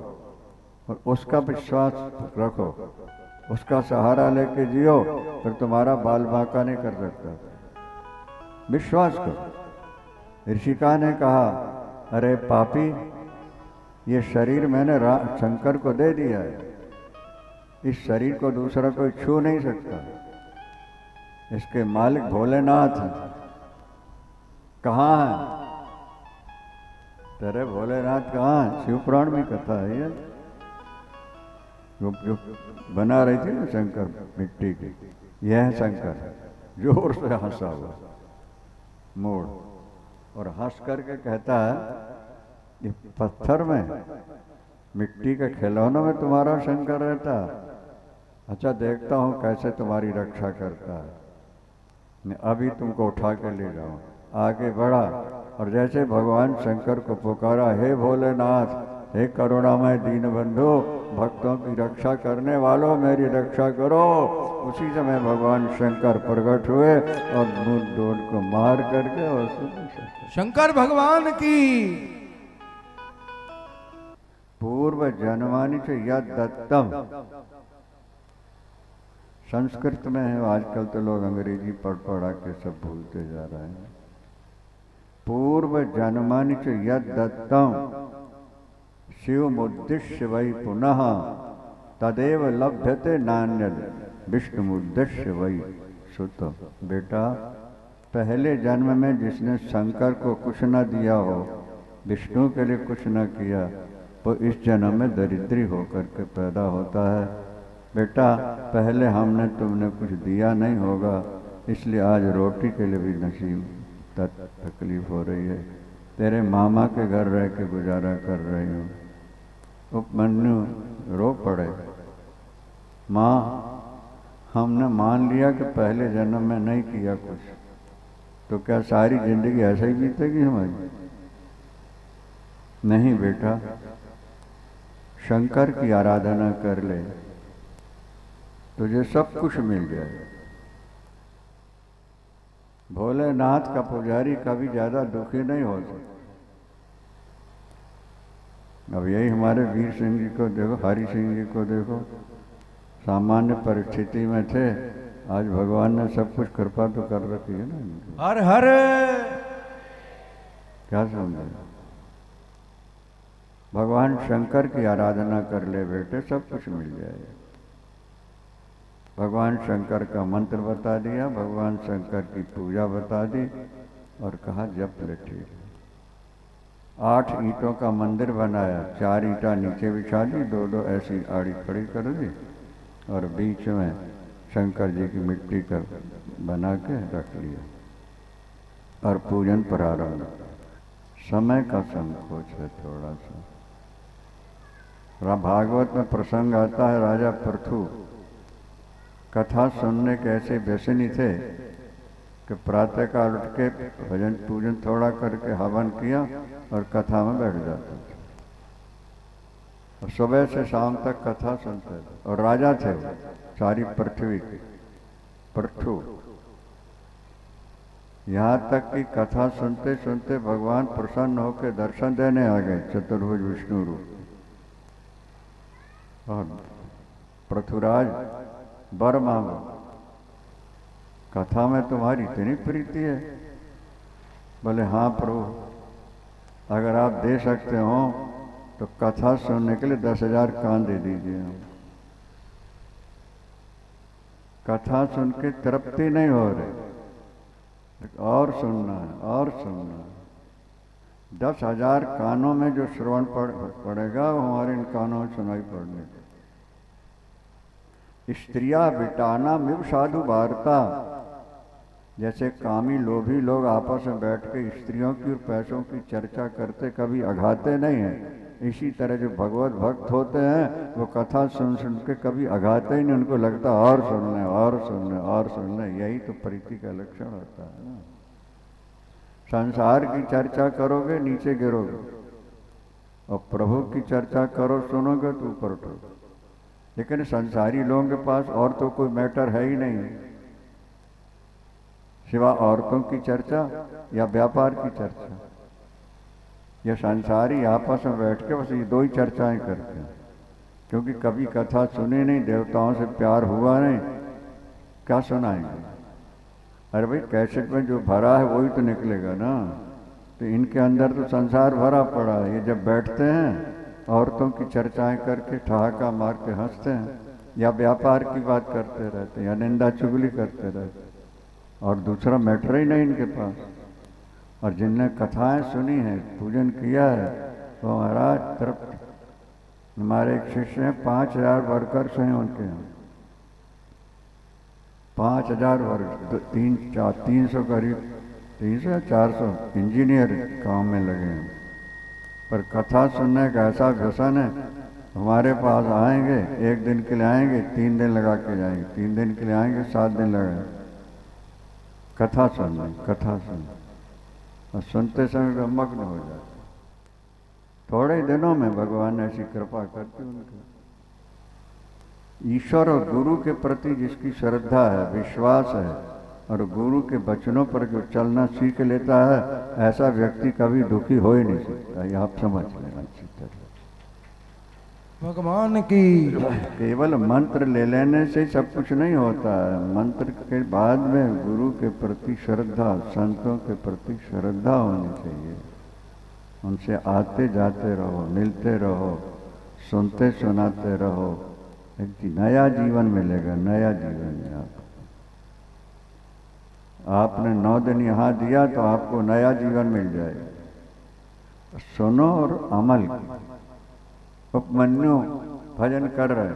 [SPEAKER 3] और उसका विश्वास रखो, उसका सहारा लेके जियो, फिर तुम्हारा बाल बांका नहीं कर सकता। विश्वास करो। ऋषिका ने कहा, अरे पापी, ये शरीर मैंने शंकर को दे दिया है, इस शरीर को दूसरा कोई छू नहीं सकता। इसके मालिक भोलेनाथ हैं। कहाँ है तेरे भोलेनाथ? कहाँ है? शिव पुराण में कथा है ये, जो बना रही थी ना शंकर मिट्टी की, यह है शंकर। जोर से हंसा हुआ मोड़, और हंस करके कहता है, ये पत्थर में, मिट्टी के खिलौनों में तुम्हारा शंकर रहता है। अच्छा, देखता हूँ कैसे तुम्हारी रक्षा करता है, अभी तुमको उठा के ले जाऊं। आगे बढ़ा, और जैसे भगवान शंकर को पुकारा, हे भोलेनाथ, हे करुणामय दीन बंधु, भक्तों की रक्षा करने वालों, मेरी रक्षा करो। उसी समय भगवान शंकर प्रकट हुए और दूध को मार करके, और
[SPEAKER 2] शंकर भगवान की।
[SPEAKER 3] पूर्व जन्मानि च यद दत्तम। संस्कृत में है, आजकल तो लोग अंग्रेजी पढ़ा के सब भूलते जा रहे हैं। पूर्व जन्मानि च यद दत्तम शिवमुद्दिश्य वै पुनः तदेव लभ्यते नान्यद विष्णुमुद्दिश्य वै सुत। बेटा, पहले जन्म में जिसने शंकर को कुछ न दिया हो, विष्णु के लिए कुछ न किया, वो इस जन्म में दरिद्री होकर के पैदा होता है। बेटा पहले हमने तुमने कुछ दिया नहीं होगा, इसलिए आज रोटी के लिए भी नसीब तकलीफ हो रही है। तेरे मामा के घर रह के गुजारा कर रही हूँ। उपमन्यु रो पड़े। माँ, हमने मान लिया कि पहले जन्म में नहीं किया कुछ, तो क्या सारी जिंदगी ऐसे ही बीतेगी हमारी? नहीं बेटा, शंकर की आराधना कर ले, तुझे सब कुछ मिल जाए। भोलेनाथ का पुजारी कभी ज्यादा दुखी नहीं हो सकता। अब यही हमारे वीर सिंह जी को देखो, हरि सिंह जी को देखो, सामान्य परिस्थिति में थे, आज भगवान ने सब कुछ कृपा तो कर रखी है ना।
[SPEAKER 2] हर हर
[SPEAKER 3] क्या समझे? भगवान शंकर की आराधना कर ले बेटे, सब कुछ मिल जाएगा। भगवान शंकर का मंत्र बता दिया, भगवान शंकर की पूजा बता दी और कहा जप ले। ठीक 8 ईंटों का मंदिर बनाया, 4 ईंटा नीचे बिछा दी, 2 ऐसी आड़ी खड़ी कर दी और बीच में शंकर जी की मिट्टी का बना के रख लिया और पूजन प्रारंभ। समय का संकोच है थोड़ा सा। भागवत में प्रसंग आता है, राजा पृथु कथा सुनने के ऐसे व्यसनी थे कि प्रातः काल उठ के भजन पूजन थोड़ा करके हवन किया और कथा में बैठ जाते थे और सुबह से शाम तक कथा सुनते थे। और राजा थे वो, सारी पृथ्वी के पृथु। यहाँ तक कि कथा सुनते सुनते भगवान प्रसन्न होकर दर्शन देने आ गए, चतुर्भुज विष्णु रूप। और पृथुराज वर मांगो, कथा में तुम्हारी इतनी प्रीति है? बोले हाँ प्रभु, अगर आप दे सकते हो तो कथा सुनने के लिए 10,000 कान दे दीजिए। कथा सुन के तृप्ति नहीं हो रही, और सुनना है और सुनना है। 10,000 कानों में जो श्रवण पड़ेगा वो हमारे इन कानों में सुनाई पड़ने। स्त्रिया बिटाना मिव साधु वार्ता, जैसे कामी लोभी लोग आपस में बैठ के स्त्रियों की और पैसों की चर्चा करते, कभी अघाते नहीं हैं। इसी तरह जो भगवत भक्त होते हैं वो कथा सुन सुन के कभी अघाते ही नहीं, उनको लगता और सुनने और सुनने और सुनने। यही तो प्रीति का लक्षण होता है ना। संसार की चर्चा करोगे नीचे गिरोगे, और प्रभु की चर्चा करो सुनोगे तो ऊपर उठोगे। लेकिन संसारी लोगों के पास और तो कोई मैटर है ही नहीं, सिवा औरतों की चर्चा या व्यापार की चर्चा। ये संसारी आपस में बैठ के बस ये 2 ही चर्चाएं करते हैं, क्योंकि कभी कथा सुनी नहीं, देवताओं से प्यार हुआ नहीं, क्या सुनाएंगे? अरे भाई कैसेट में जो भरा है वही तो निकलेगा ना। तो इनके अंदर तो संसार भरा पड़ा है। ये जब बैठते हैं औरतों की चर्चाएं करके ठहाका मार के हंसते हैं, या व्यापार की बात करते रहते हैं, या निंदा चुगली करते रहते हैं, और दूसरा मैटर ही नहीं इनके पास। और जिनने कथाएं सुनी है, पूजन किया है, वो महाराज तृप्त। हमारे एक शिष्य हैं, 5,000 वर्कर्स हैं उनके यहाँ, 5,000 वर्ग, 300 करीब 300 या 400 इंजीनियर काम में लगे हैं। पर कथा सुनने का ऐसा व्यसन है, हमारे पास आएंगे, 1 दिन के लिए आएंगे, 3 दिन लगा के जाएंगे, 3 दिन के लिए आएंगे, 7 दिन लगाएंगे कथा सुनने, कथा सुनने। और सुनते समय मग्न हो जाते। थोड़े दिनों में भगवान ने ऐसी कृपा करती उनके। ईश्वर और गुरु के प्रति जिसकी श्रद्धा है, विश्वास है, और गुरु के वचनों पर जो चलना सीख लेता है, ऐसा व्यक्ति कभी दुखी हो ही नहीं सकता। ये आप समझ लेना अच्छी तरह।
[SPEAKER 2] भगवान की
[SPEAKER 3] केवल मंत्र ले लेने से सब कुछ नहीं होता है। मंत्र के बाद में गुरु के प्रति श्रद्धा, संतों के प्रति श्रद्धा होनी चाहिए। उनसे आते जाते रहो, मिलते रहो, सुनते सुनाते रहो, एक नया जीवन मिलेगा, नया जीवन है। आपने 9 दिन यहाँ दिया तो आपको नया जीवन मिल जाएगा। सुनो और अमल। उपमन्यु भजन कर रहे,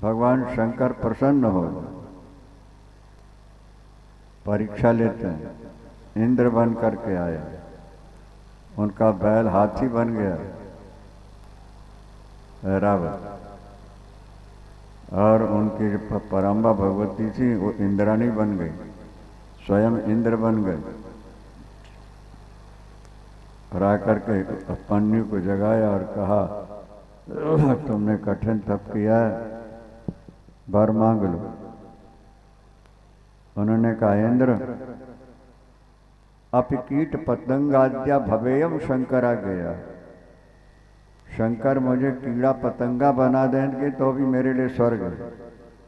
[SPEAKER 3] भगवान शंकर प्रसन्न हो, परीक्षा लेते हैं। इंद्र बन करके आए, उनका बैल हाथी बन गया ऐरावत, और उनकी जो परम्बा भगवती थी वो इंद्राणी बन गई, स्वयं इंद्र बन गए। और आकर के पन्नी को जगाया और कहा तुमने कठिन तप किया है, वर मांग लो। उन्होंने कहा इंद्र अपि कीट पतंगाद्या भवेयम शंकरा गया, शंकर मुझे कीड़ा पतंगा बना देंगे तो भी मेरे लिए स्वर्ग है,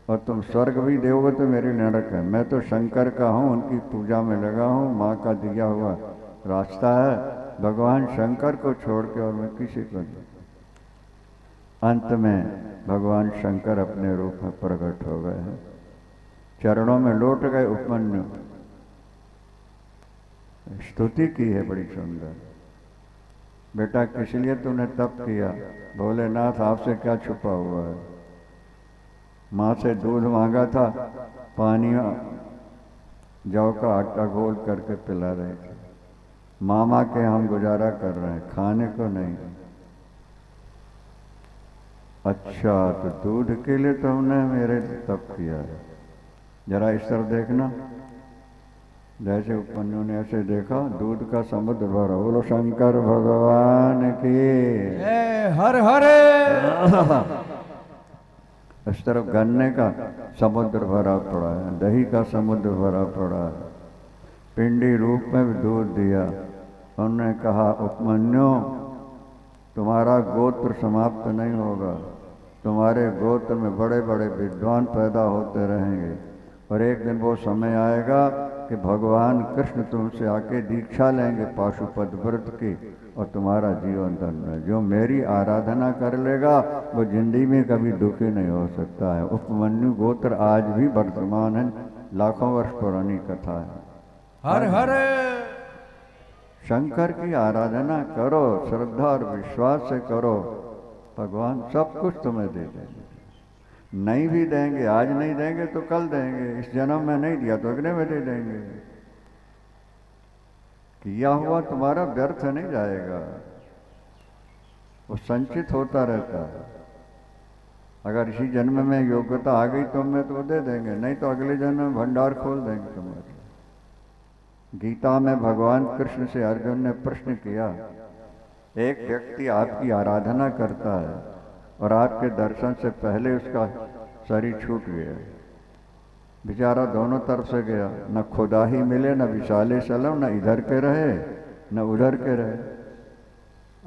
[SPEAKER 3] और तुम स्वर्ग भी दोगे तो मेरे लिए नरक है। मैं तो शंकर का हूँ, उनकी पूजा में लगा हूँ, माँ का दिया हुआ रास्ता है, भगवान शंकर को छोड़ के और मैं किसी को नहीं। अंत में भगवान शंकर अपने रूप में प्रकट हो गए हैं, चरणों में लौट गए उपमन्यु। स्तुति की है बड़ी सुंदर, बेटा किस लिए तूने तप किया? भोलेनाथ आपसे क्या छुपा हुआ है? माँ से दूध मांगा था, पानी जौ का आटा घोल करके पिला रहे थे। मामा के हम गुजारा कर रहे हैं, खाने को नहीं। अच्छा, तो दूध के लिए तो हमने मेरे तप किया है। जरा इस तरफ देखना, जैसे उपमन्यु ने ऐसे देखा, दूध का समुद्र भरा। बोलो शंकर भगवान की
[SPEAKER 2] हर हरे।
[SPEAKER 3] इस तरफ गन्ने का समुद्र भरा पड़ा है, दही का समुद्र भरा पड़ा है, पिंडी रूप में भी दूध दिया। उन्होंने कहा उपमन्यु तुम्हारा गोत्र समाप्त नहीं होगा, तुम्हारे गोत्र में बड़े बड़े विद्वान पैदा होते रहेंगे, और एक दिन वो समय आएगा कि भगवान कृष्ण तुमसे आके दीक्षा लेंगे पाशुपत व्रत की, और तुम्हारा जीवन धन्य है। जो मेरी आराधना कर लेगा वो जिंदगी में कभी दुखी नहीं हो सकता है। उपमन्यु गोत्र आज भी वर्तमान है, लाखों वर्ष पुरानी कथा है।
[SPEAKER 2] हर हर
[SPEAKER 3] शंकर की आराधना करो, श्रद्धा और विश्वास से करो, भगवान सब कुछ तुम्हें दे देंगे। नहीं भी देंगे, आज नहीं देंगे तो कल देंगे, इस जन्म में नहीं दिया तो अगले में दे देंगे। किया हुआ तुम्हारा व्यर्थ नहीं जाएगा, वो संचित होता रहता है। अगर इसी जन्म में योग्यता आ गई तुम्हें तो वो दे देंगे, नहीं तो अगले जन्म में भंडार खोल देंगे तुम्हारे। गीता में भगवान कृष्ण से अर्जुन ने प्रश्न किया, एक व्यक्ति आपकी आराधना करता है और आपके दर्शन से पहले उसका शरीर छूट गया, बेचारा दोनों तरफ से गया, न खुदा ही मिले, न विशाले सलम, न इधर के रहे न उधर के रहे।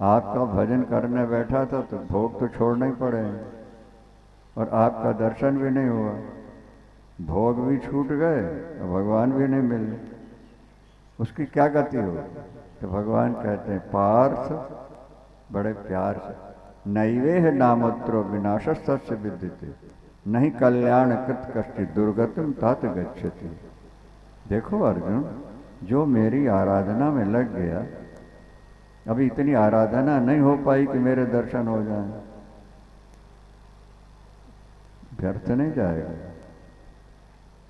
[SPEAKER 3] आपका भजन करने बैठा था तो भोग तो छोड़ना ही पड़े, और आपका दर्शन भी नहीं हुआ, भोग भी छूट गए और भगवान भी नहीं मिले, उसकी क्या गति हो? तो भगवान कहते हैं पार्थ बड़े प्यार से, नैवेह नामत्रो विनाशस्य विद्यते, नहीं कल्याण कृत कष्टि दुर्गतिम तात गच्छति। देखो अर्जुन, जो मेरी आराधना में लग गया, अभी इतनी आराधना नहीं हो पाई कि मेरे दर्शन हो जाएं, व्यर्थ नहीं जाएगा।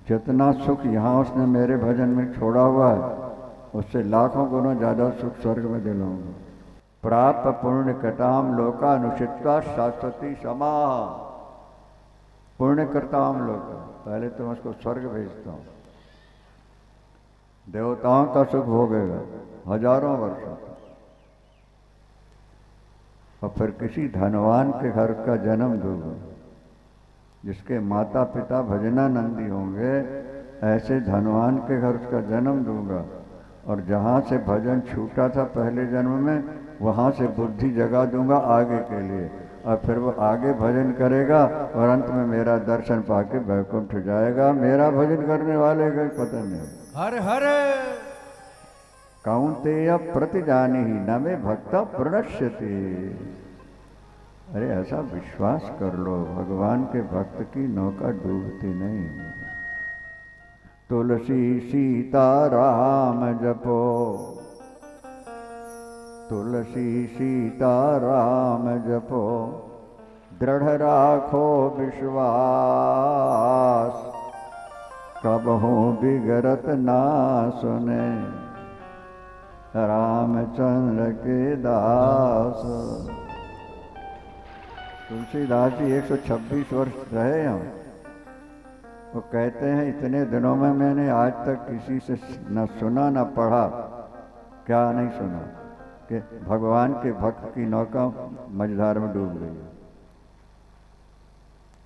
[SPEAKER 3] जितना सुख यहाँ उसने मेरे भजन में छोड़ा हुआ है, उससे लाखों गुना ज्यादा सुख स्वर्ग में दिलाऊंगा। प्राप्त पुण्य कटाम लोकानुचित्वा शाश्वती समा, पुण्य करताम लोका, पहले तो मैं उसको स्वर्ग भेजता हूँ, देवताओं का सुख भोगेगा हजारों वर्षों तक, और फिर किसी धनवान के घर का जन्म दूंगा, जिसके माता पिता भजनानंदी होंगे, ऐसे धनवान के घर उसका जन्म दूंगा, और जहाँ से भजन छूटा था पहले जन्म में, वहाँ से बुद्धि जगा दूंगा आगे के लिए, और फिर वो आगे भजन करेगा और अंत में मेरा दर्शन पाके वैकुंठ जाएगा। मेरा भजन करने वाले का पता नहीं।
[SPEAKER 2] हर हर
[SPEAKER 3] कौन्तेय प्रतिजानी ही न मे भक्ता प्रणश्यति। अरे ऐसा विश्वास कर लो, भगवान के भक्त की नौका डूबती नहीं। तुलसी सीता राम जपो, तुलसी सीता राम जपो, दृढ़ राखो विश्वास, कबहू बिगड़त ना सुने रामचंद्र के दास। तुलसीदास जी 126 वर्ष रहे हम। वो कहते हैं इतने दिनों में मैंने आज तक किसी से न सुना न पढ़ा, क्या नहीं सुना कि भगवान के भक्त की नौका मझधार में डूब गई।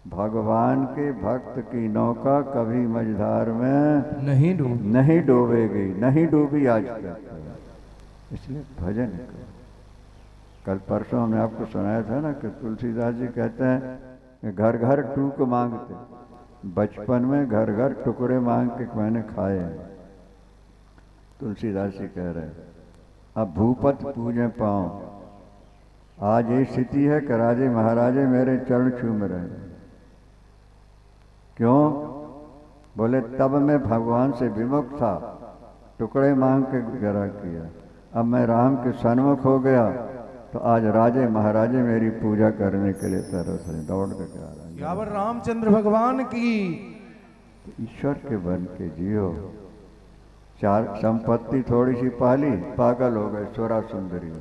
[SPEAKER 3] भगवान के भक्त की नौका कभी मझधार में नहीं डूबेगी, नहीं डूबी आज तक। इसलिए भजन करो। कल परसों हमने आपको सुनाया था ना कि तुलसीदास जी कहते हैं कि घर घर टूक मांगते, बचपन में घर घर टुकड़े मांग के मैंने खाए हैं। तुलसीदास जी कह रहे हैं अब भूपत पूजे पाँव। आज ये स्थिति है कि राजे महाराजे मेरे चरण चूम रहे हैं। क्यों? बोले तब मैं भगवान से विमुख था, टुकड़े मांग के गुजारा किया। अब मैं राम के सन्मुख हो गया तो आज राजे महाराजे मेरी पूजा करने के लिए तरस रहे, दौड़ के आ रहे।
[SPEAKER 2] यावर रामचंद्र भगवान की।
[SPEAKER 3] ईश्वर के बन के जियो। चार संपत्ति थोड़ी सी पाली, पागल हो गए सोरा सुंदरियों,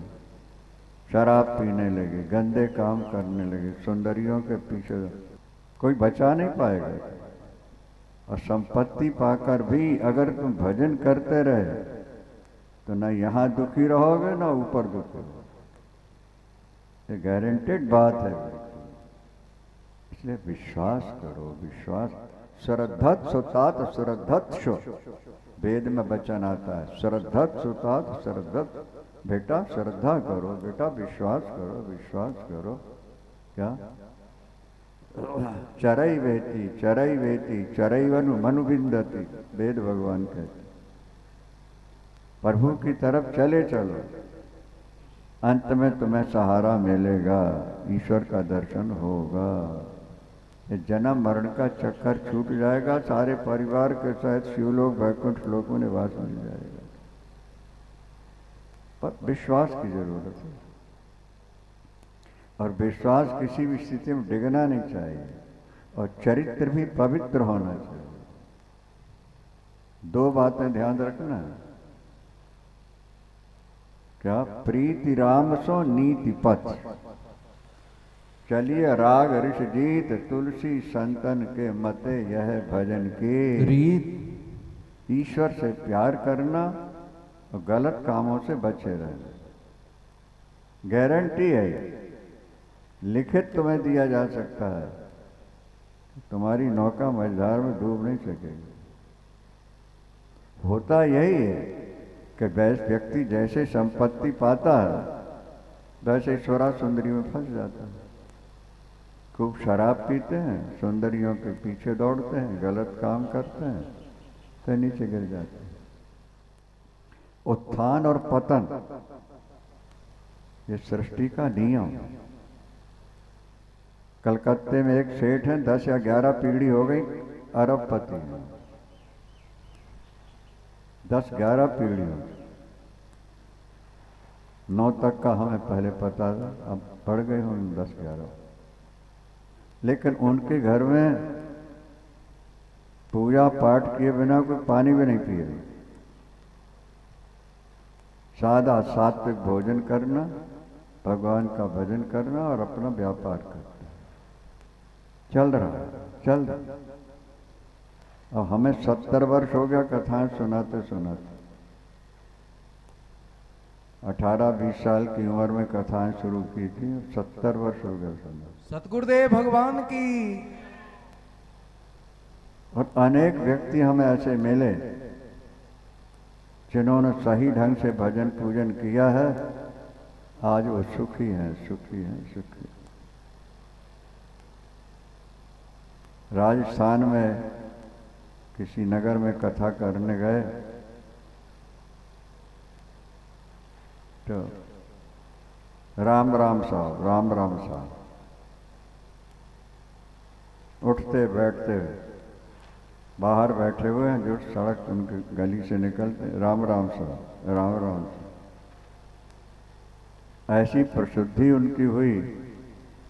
[SPEAKER 3] शराब पीने लगे, गंदे काम करने लगे, सुंदरियों के पीछे कोई बचा नहीं पाएगा। और संपत्ति पाकर भी अगर तुम भजन करते रहे तो ना यहाँ दुखी रहोगे ना ऊपर दुखी रहोगे। ये गारंटेड बात है। इसलिए विश्वास करो, विश्वास। श्रद्धत सुतात श्रद्धत शो, वेद में वचन आता है, श्रद्धत सुतात श्रद्धत। बेटा श्रद्धा करो, बेटा विश्वास करो, विश्वास करो। क्या? चरई वेती चरई वेती चरईवनु मनु विंदती, वेद भगवान कहते। प्रभु की तरफ चले चलो, अंत में तुम्हें सहारा मिलेगा, ईश्वर का दर्शन होगा। ये जन्म मरण का चक्कर छूट जाएगा, सारे परिवार के साथ शिवलोक वैकुंठ लोकों में वास मिल जाएगा। पर विश्वास की जरूरत है, और विश्वास किसी भी स्थिति में डिगना नहीं चाहिए, और चरित्र भी पवित्र होना चाहिए। दो बातें ध्यान रखना। क्या? प्रीति राम सो नीति पथ, चलिए राग ऋष जीत, तुलसी संतन के मते यह भजन की रीत। ईश्वर से प्यार करना और गलत कामों से बचे रहना। गारंटी है, लिखित तुम्हें दिया जा सकता है, तुम्हारी नौका मझधार में डूब नहीं सकेगी। होता यही है कि व्यक्ति जैसे संपत्ति पाता है वैसे स्वरा सुंदरी में फंस जाता है। खूब शराब पीते हैं, सुंदरियों के पीछे दौड़ते हैं, गलत काम करते हैं तो नीचे गिर जाते हैं। उत्थान और पतन ये सृष्टि का नियम। कलकत्ते में एक सेठ हैं, 10 या 11 पीढ़ी हो गई, अरबपति हैं। 10-11 पीढ़ियों, 9 तक का हमें पहले पता था, अब बढ़ गए हों 10-11। लेकिन उनके घर में पूजा पाठ किए बिना कोई पानी भी नहीं पिए। सादा सात्विक भोजन करना, भगवान का भजन करना और अपना व्यापार करना चल रहा। अब हमें 70 वर्ष हो गया कथाएं सुनाते सुनाते। 18-20 साल की उम्र में कथाएं शुरू की थी, 70 वर्ष हो गया सुना।
[SPEAKER 2] सतगुरुदेव भगवान की।
[SPEAKER 3] और अनेक व्यक्ति हमें ऐसे मिले जिन्होंने सही ढंग से भजन पूजन किया है, आज वो सुखी हैं, सुखी हैं, सुखी। राजस्थान में किसी नगर में कथा करने गए तो राम राम साहब, राम राम साहब, उठते बैठते बाहर बैठे हुए हैं, जो सड़क उनकी गली से निकलते, राम राम साहब, राम राम साहब। ऐसी प्रसिद्धि उनकी हुई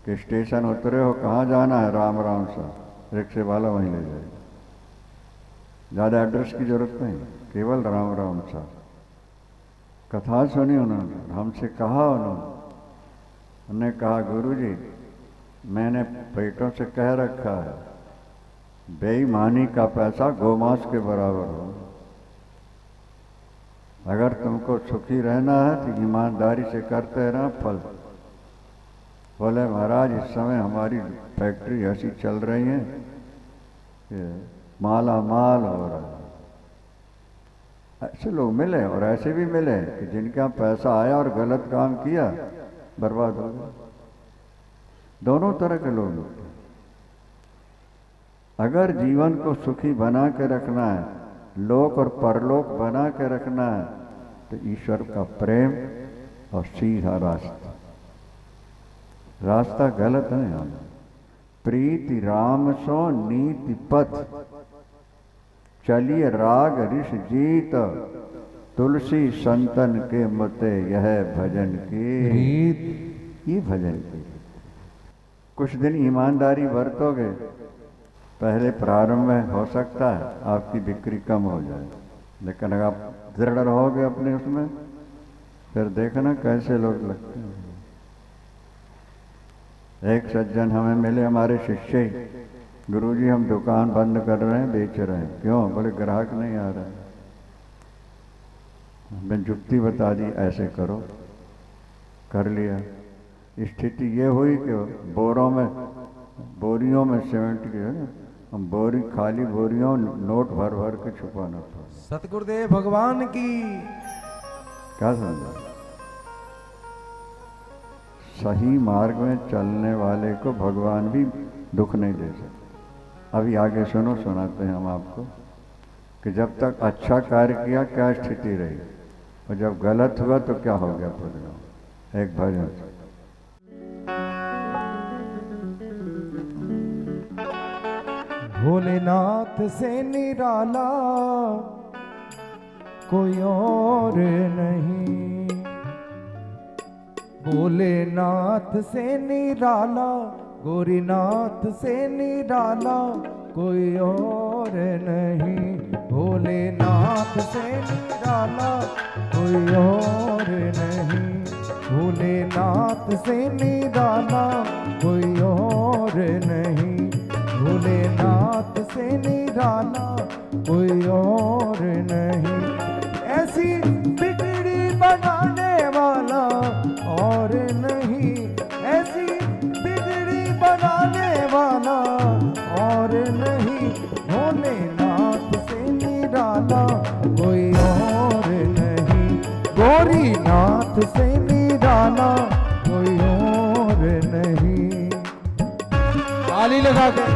[SPEAKER 3] कि स्टेशन उतरे हो, कहाँ जाना है, राम राम सा, रिक्शे वाला वहीं ले जाएगा। ज़्यादा एड्रेस की जरूरत नहीं, केवल राम राम सा। कथा सुनी उन्होंने, हमसे कहा उन्होंने कहा गुरुजी मैंने पेटों से कह रखा है बेईमानी का पैसा गोमांस के बराबर हो। अगर तुमको सुखी रहना है तो ईमानदारी से करते रहना, फल। बोले महाराज इस समय हमारी फैक्ट्री ऐसी चल रही है कि माला माल हो रहा है। ऐसे लोग मिले और ऐसे भी मिले कि जिनका पैसा आया और गलत काम किया, बर्बाद हो गया। दोनों तरह के लोग मिलते हैं। अगर जीवन को सुखी बना के रखना है, लोक और परलोक बना के रखना है, तो ईश्वर का प्रेम और सीधा रास्ता गलत नहीं आना। प्रीति राम सो नीति पथ, चलिए राग ऋष जीत, तुलसी संतन के मते यह भजन की। ये भजन की कुछ दिन ईमानदारी बरतोगे, पहले प्रारंभ में हो सकता है आपकी बिक्री कम हो जाए, लेकिन अगर आप दृढ़ रहोगे अपने उसमें, फिर देखना कैसे लोग लगते हैं। एक सज्जन हमें मिले, हमारे शिष्य, गुरुजी हम दुकान बंद कर रहे हैं, बेच रहे हैं। क्यों? बोले ग्राहक नहीं आ रहा है। मैंने जुक्ति बता दी, ऐसे करो, कर लिया। स्थिति ये हुई कि बोरियों में सीमेंट की है, हम बोरी खाली बोरियों नोट भर भर के छुपाना था।
[SPEAKER 2] सतगुरुदेव भगवान की।
[SPEAKER 3] क्या समझा? सही मार्ग में चलने वाले को भगवान भी दुख नहीं दे सकते। अभी आगे सुनो, सुनाते हैं हम आपको कि जब तक अच्छा कार्य किया क्या स्थिति रही, और जब गलत हुआ तो क्या हो गया। पूरा एक भजन।
[SPEAKER 2] भोलेनाथ से निराला कोई और नहीं, भोलेनाथ से निराला, गौरीनाथ से निराला कोई और नहीं, भोलेनाथ से निराला कोई और नहीं, भोलेनाथ से निराला कोई और नहीं, भोलेनाथ से निराला कोई और नहीं, ऐसी बिगड़ी बनाने वाला और नहीं, ऐसी बिगड़ी बनाने वाला और नहीं, भोलेनाथ से निराला कोई और नहीं, गौरीनाथ से निराला कोई और नहीं। ताली लगा के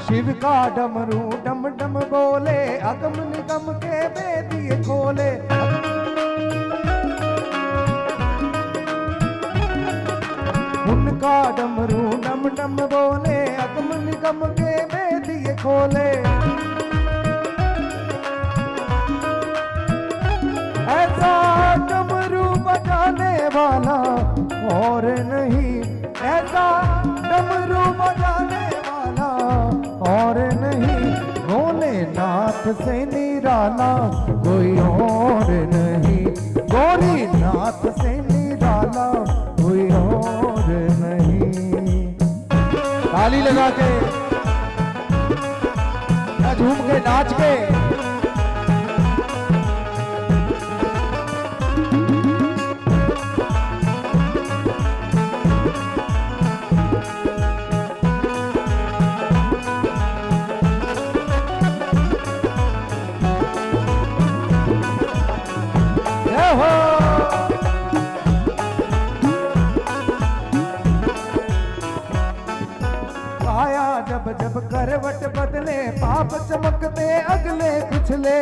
[SPEAKER 2] शिव का डमरू डम डम बोले, अगम निगम के वेदिए खोले, उनका डमरू डम डम बोले, अगम निगम के वेदिए खोले, ऐसा डमरू बजाने वाला और नहीं, ऐसा डमरू बजाने वाला और नहीं, भोलेनाथ से निराला कोई और नहीं, गौरीनाथ से निराला कोई और नहीं। ताली लगा के, झूम के, नाच के, पाप चमकते अगले पिछले।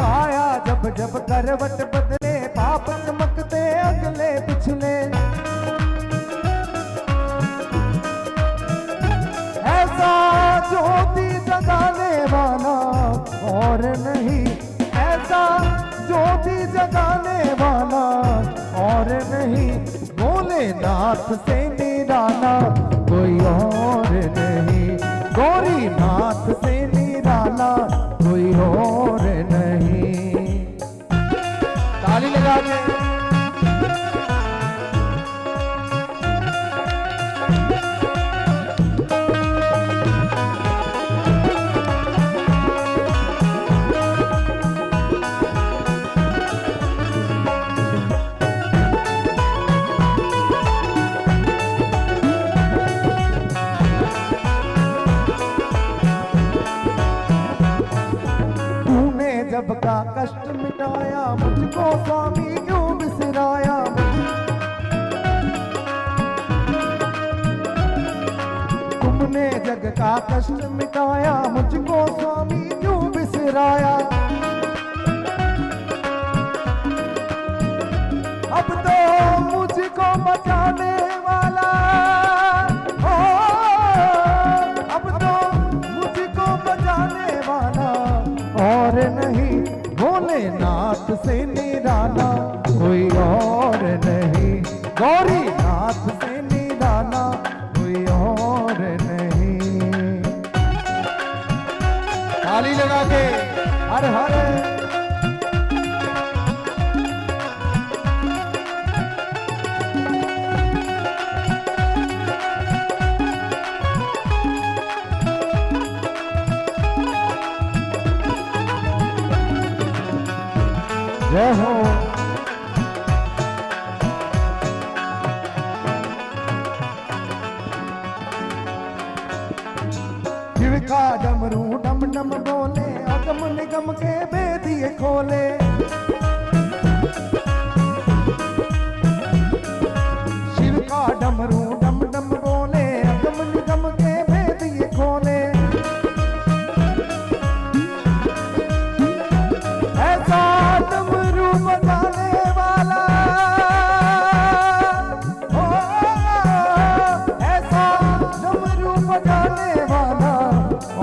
[SPEAKER 2] काया जब जब करवट बदले पाप चमकते अगले पिछले। ऐसा ज्योति जगाने वाला और नहीं, ऐसा ज्योति जगाने वाला और नहीं, भोलेनाथ से निराला कोई और नहीं, गौरीनाथ से निराला कोई और नहीं। ताली लगा के जब का कष्ट मिटाया मुझको स्वामी क्यों बिसराया। तुमने जग का कष्ट मिटाया मुझको स्वामी क्यों बिसराया। अब तो मुझको बचाने वाला हो, अब तो मुझको बचाने वाला और नहीं, भोलेनाथ से निराला कोई और नहीं, गौरीनाथ से निराला कोई और नहीं। ताली लगा के हर हर जय हो। शिव का डमरू डम डम बोले अगम निगम के बेदिए खोले। शिव का डमरू डम डम बोले अगम निगम के बेदिए खोले। ऐसा डमरू बजाने वाला हो, ऐसा डमरू बजाने वाला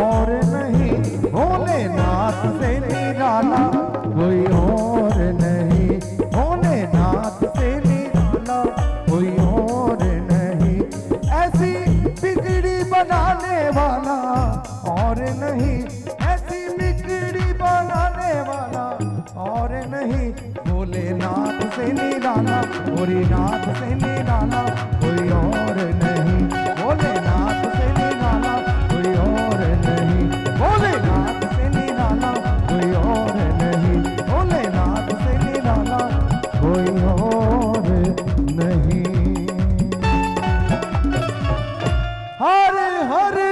[SPEAKER 2] और नहीं, भोलेनाथ से निराला कोई और नहीं, भोलेनाथ से निराला कोई और नहीं। ऐसी बिगड़ी बनाने वाला और नहीं, ऐसी बिगड़ी बनाने वाला और नहीं, भोलेनाथ से निराला गौरीनाथ से निराला कोई और नहीं, भोलेनाथ से निराला कोई और नहीं, भोलेनाथ से निराला कोई और नहीं, भोलेनाथ से निराला कोई और नहीं। हरे हरे।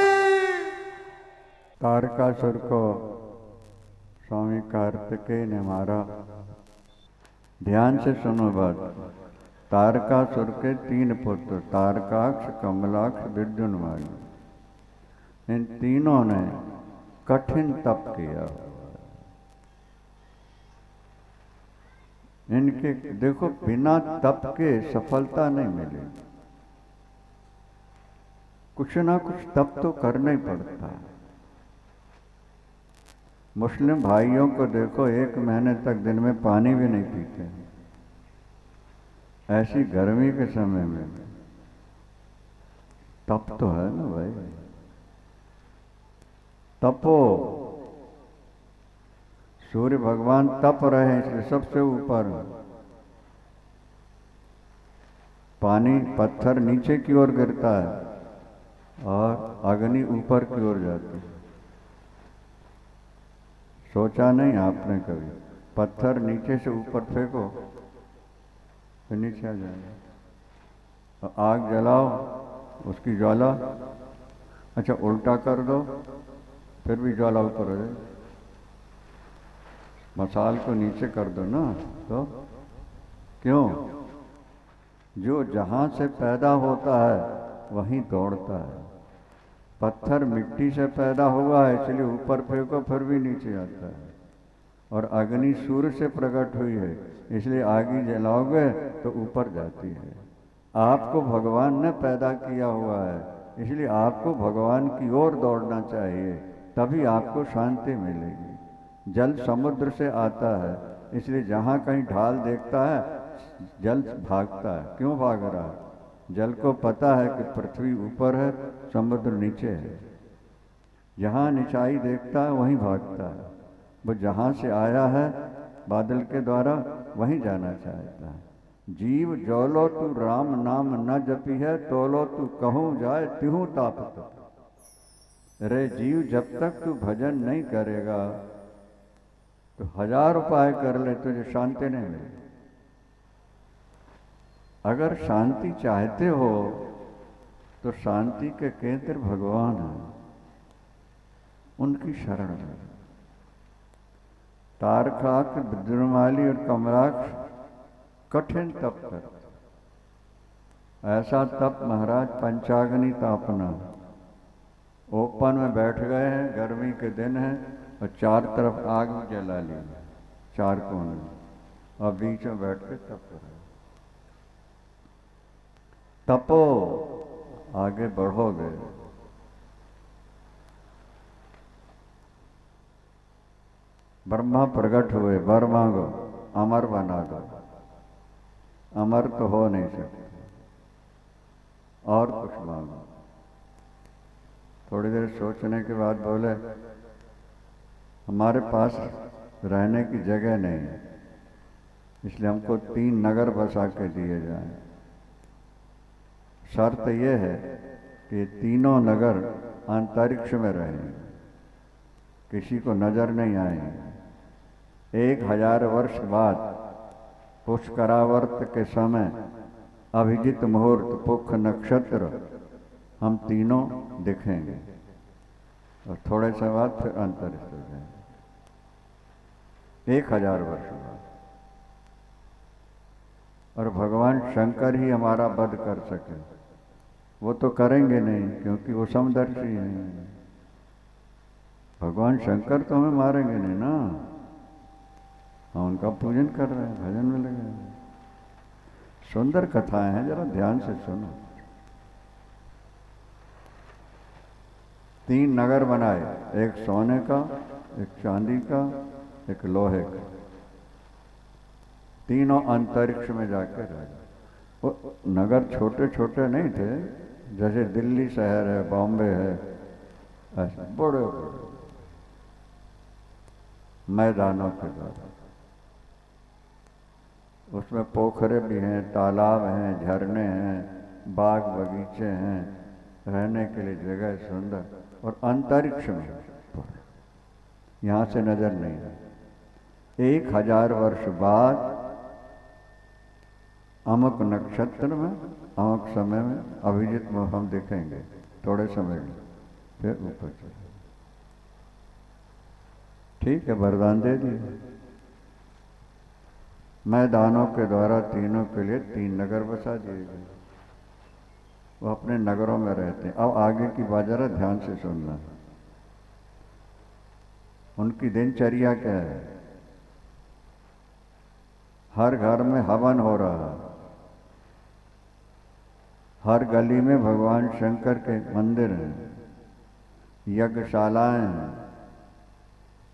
[SPEAKER 3] तारकासुर को स्वामी कार्तिकेय ने मारा। ध्यान से सुनो बात। तारकासुर के 3 पुत्र तारकाक्ष, कमलाक्ष, विद्युन्माली, इन तीनों ने कठिन तप किया। इनके देखो बिना तप के सफलता नहीं मिली, कुछ ना कुछ तप तो करना ही पड़ता है। मुस्लिम भाइयों को देखो 1 महीने तक दिन में पानी भी नहीं पीते। ऐसी गर्मी के समय में तप तो है ना भाई, तपो। सूर्य भगवान तप रहे हैं इसलिए सबसे ऊपर। पानी पत्थर नीचे की ओर गिरता है और अग्नि ऊपर की ओर जाती है। सोचा नहीं आपने कभी पत्थर नीचे से ऊपर फेंको तो नीचे आ जाएगा। आग जलाओ उसकी ज्वाला, अच्छा उल्टा कर दो फिर भी ज्वाला ऊपर हो जाए। मसाल को नीचे कर दो ना, तो क्यों? जो जहाँ से पैदा होता है वहीं दौड़ता है। पत्थर मिट्टी से पैदा हुआ है, इसलिए ऊपर फेंको फिर भी नीचे आता है। और अग्नि सूर्य से प्रकट हुई है, इसलिए आग जलाओगे तो ऊपर जाती है। आपको भगवान ने पैदा किया हुआ है, इसलिए आपको भगवान की ओर दौड़ना चाहिए, तभी आपको शांति मिलेगी। जल समुद्र से आता है, इसलिए जहाँ कहीं ढाल देखता है जल भागता है। क्यों भाग रहा है? जल को पता है कि पृथ्वी ऊपर है, समुद्र नीचे है। जहाँ निचाई देखता है वहीं भागता है। वो जहाँ से आया है बादल के द्वारा वहीं जाना चाहता है। जीव जौलो तू राम नाम न जपी है, तोलो तू कहूँ जाए तिहूँ ताप तप। रे जीव, जब तक तू भजन नहीं करेगा तो 1000 उपाय कर ले, तुझे शांति नहीं मिलेगी। अगर शांति चाहते हो तो शांति के केंद्र भगवान हैं, उनकी शरण में। तारकाक्ष, विद्रुमाली और कमलाक्ष कठिन तप करते। ऐसा तप महाराज पंचाग्नि तापना। ओपन में बैठ गए हैं, गर्मी के दिन है, और चार तरफ आग जला ली, चार कोने, और बीच में बैठ के तप कर रहे। तपो, आगे बढ़ोगे। ब्रह्मा प्रकट हुए, वर मांगो, अमर बना दो। अमर तो हो नहीं सकते, और कुछ मांगो। थोड़ी देर सोचने के बाद बोले, हमारे पास रहने की जगह नहीं है, इसलिए हमको 3 नगर बसा के दिए जाएं। शर्त यह है कि तीनों नगर अंतरिक्ष में रहेंगे, किसी को नजर नहीं आएंगे। 1000 वर्ष बाद पुष्करावर्त के समय अभिजित मुहूर्त पुख नक्षत्र हम तीनों दिखेंगे, और थोड़े समय बाद फिर अंतरिक्ष हो जाएंगे। 1000 वर्ष बाद। और भगवान शंकर ही हमारा वध कर सके, वो तो करेंगे नहीं, क्योंकि वो समदर्शी हैं। भगवान शंकर तो हमें मारेंगे नहीं ना, हम उनका पूजन कर रहे हैं, भजन में लगे हैं। सुंदर कथाएं हैं, जरा ध्यान से सुनो। 3 नगर बनाए, एक सोने का, एक चांदी का, एक लोहे का। तीनों अंतरिक्ष में जाकर रहे। वो नगर छोटे छोटे नहीं थे, जैसे दिल्ली शहर है, बॉम्बे है, ऐसे बड़े बड़े मैदानों के द्वारा। उसमें पोखरे भी हैं, तालाब हैं, झरने हैं, बाग बगीचे हैं, रहने के लिए जगह सुंदर। और अंतरिक्ष में यहाँ से नजर नहीं है। 1000 वर्ष बाद अमुक नक्षत्र में, अमुक समय में अभिजित में हम दिखेंगे, थोड़े समय में फिर ऊपर चले। ठीक है, वरदान दे दिए। मैदानों के द्वारा तीनों के लिए 3 नगर बसा दिए गए, वो अपने नगरों में रहते हैं। अब आगे की बात जरा ध्यान से सुनना। उनकी दिनचर्या क्या है? हर घर में हवन हो रहा है, हर गली में भगवान शंकर के मंदिर हैं, यज्ञशालाएं हैं,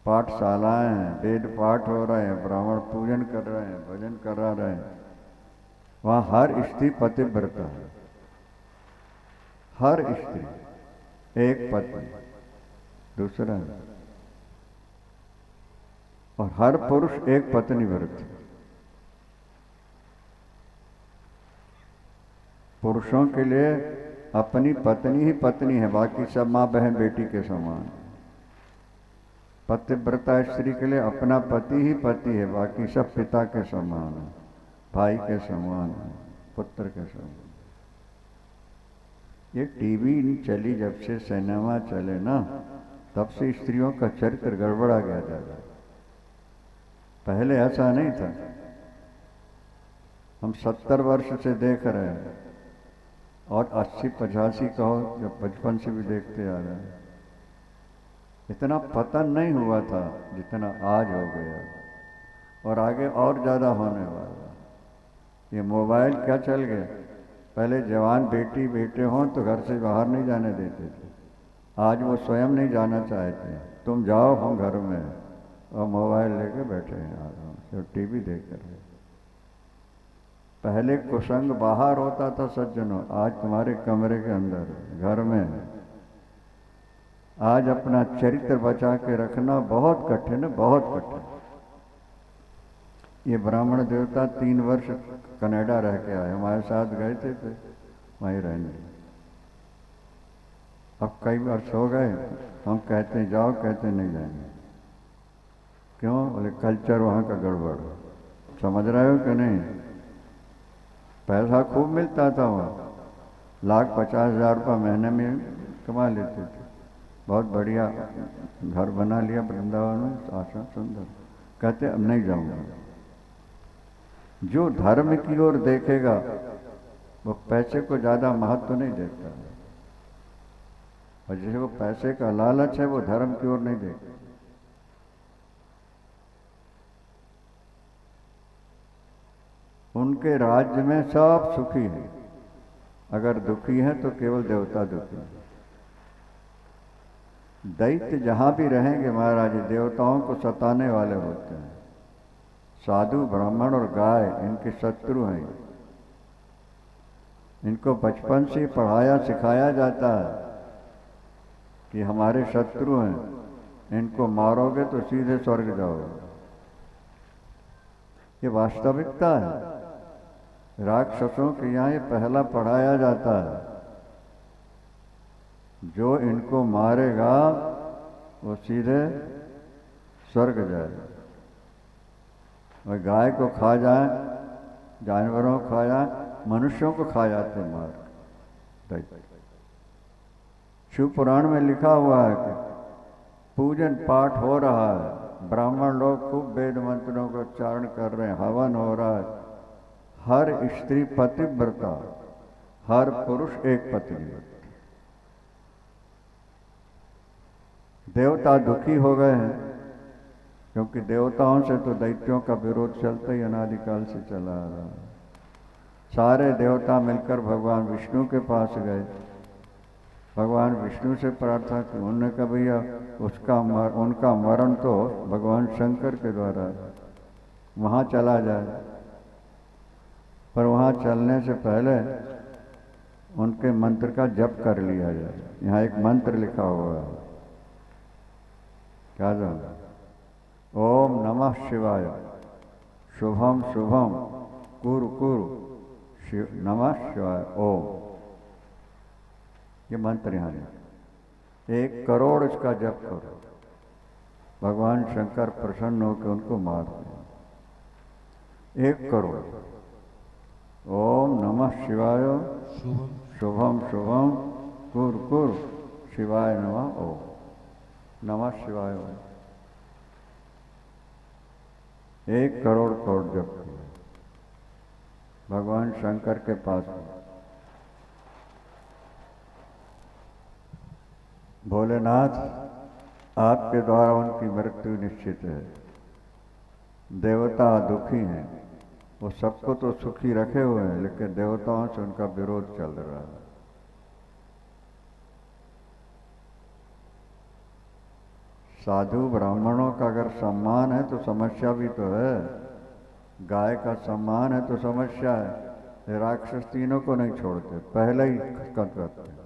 [SPEAKER 3] पाठशालाएं हैं, वेद पाठ हो रहे हैं, ब्राह्मण पूजन कर रहे हैं, भजन करा रहे हैं। वहाँ हर स्त्री पतिव्रता है, हर स्त्री एक पति, दूसरा, और हर पुरुष एक पत्नी व्रत। पुरुषों के लिए अपनी पत्नी ही पत्नी है, बाकी सब माँ बहन बेटी के समान। पतिव्रता स्त्री के लिए अपना पति ही पति है, बाकी सब पिता के समान है, भाई के समान है, पुत्र के समान। ये टीवी चली जब से, सिनेमा चले ना, तब से स्त्रियों का चरित्र गड़बड़ा गया ज़्यादा। पहले ऐसा नहीं था। हम 70 वर्ष से देख रहे हैं और 80-85 कहो जब बचपन से भी देखते आ रहे हैं, इतना पतन नहीं हुआ था जितना आज हो गया, और आगे और ज़्यादा होने वाला। ये मोबाइल क्या चल गया, पहले जवान बेटी बेटे हों तो घर से बाहर नहीं जाने देते थे, आज वो स्वयं नहीं जाना चाहते हैं। तुम जाओ, हम घर में हैं, और मोबाइल लेके बैठे हैं आराम से, और टीवी देख कर। पहले कुसंग बाहर होता था सज्जनों, आज तुम्हारे कमरे के अंदर घर में। आज अपना चरित्र बचा के रखना बहुत कठिन है, बहुत कठिन। ये ब्राह्मण देवता 3 वर्ष कनाडा रह के आए, हमारे साथ गए थे वहीं रहने। अब कई वर्ष हो गए, हम कहते हैं जाओ, कहते नहीं जाएंगे। क्यों? बोले कल्चर वहाँ का गड़बड़। समझ रहे हो कि नहीं? पैसा खूब मिलता था वहाँ, 1,50,000 रुपये महीने में कमा लेते थे। बहुत बढ़िया घर बना लिया वृंदावन में, आशा सुंदर। कहते अब नहीं जाऊंगा। जो धर्म की ओर देखेगा वो पैसे को ज़्यादा महत्व नहीं देता, और जिसे वो पैसे का लालच है वो धर्म की ओर नहीं देखता। उनके राज्य में सब सुखी हैं, अगर दुखी है तो केवल देवता दुखी है। दैत्य जहां भी रहेंगे महाराज, देवताओं को सताने वाले होते हैं। साधु ब्राह्मण और गाय इनके शत्रु हैं। इनको बचपन से पढ़ाया सिखाया जाता है कि हमारे शत्रु हैं, इनको मारोगे तो सीधे स्वर्ग जाओगे। ये वास्तविकता है। राक्षसों के यहाँ ये पहला पढ़ाया जाता है, जो इनको मारेगा वो सीधे स्वर्ग जाएगा। और गाय को खा जाए, जानवरों को खा जाए, मनुष्यों को खा जाते मार। शिव पुराण में लिखा हुआ है कि पूजन पाठ हो रहा है, ब्राह्मण लोग खूब वेद मंत्रों का उच्चारण कर रहे हैं, हवन हो रहा है। हर स्त्री पतिव्रता, हर पुरुष एक पतिव्रता। देवता दुखी हो गए हैं, क्योंकि देवताओं से तो दैत्यों का विरोध चलता ही अनादिकाल से चला आ रहा है। सारे देवता मिलकर भगवान विष्णु के पास गए, भगवान विष्णु से प्रार्थना की। उन्होंने कहा भैया उनका मरण तो भगवान शंकर के द्वारा वहाँ चला जाए, पर वहाँ चलने से पहले उनके मंत्र का जप कर लिया जाए। यहाँ एक मंत्र लिखा हुआ है, क्या जाना? ओम नमः शिवाय, शुभम शुभम कुरु कुरु नमः शिवाय ओम। ये मंत्र यहाँ है। 1 करोड़ इसका जप करो, भगवान शंकर प्रसन्न होकर उनको मार दें। 1 करोड़। ओम नमः शिवाय, शुभम शुभम कुरु कुरु शिवाय नमः ओम। नमः शिवाय ओम। 1 करोड़ करोड़ जप किया भगवान शंकर के पास। भोलेनाथ, आपके द्वारा उनकी मृत्यु निश्चित है। देवता दुखी हैं, वो सबको तो सुखी रखे हुए हैं, लेकिन देवताओं से उनका विरोध चल रहा है। साधु ब्राह्मणों का अगर सम्मान है तो समस्या भी तो है, गाय का सम्मान है तो समस्या है। राक्षस तीनों को नहीं छोड़ते, पहले ही खत्म करते हैं,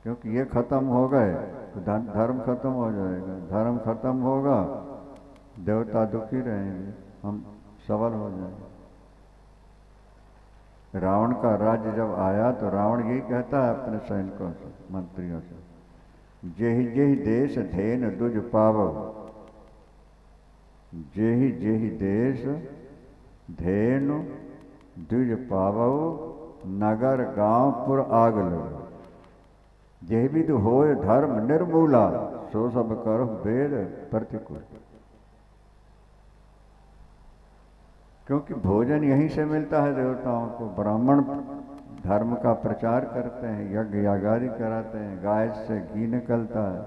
[SPEAKER 3] क्योंकि ये खत्म हो गए तो धर्म खत्म हो जाएगा। धर्म खत्म होगा, देवता दुखी रहेंगे, हम सबल हो जाएंगे। रावण का राज्य जब आया तो रावण यही कहता है अपने सैनिकों से, मंत्रियों से, जेहि जेहि देश धेन दुज पावो, जेहि जेहि देश धेनु दुज पावो, नगर गांव पुर आग लगो। जेहि विद होय धर्म निर्मूला, सो सब करो वेद प्रतिकूल। क्योंकि भोजन यहीं से मिलता है देवताओं को। ब्राह्मण धर्म का प्रचार करते हैं, यज्ञ यागादि कराते हैं, गाय से घी निकलता है,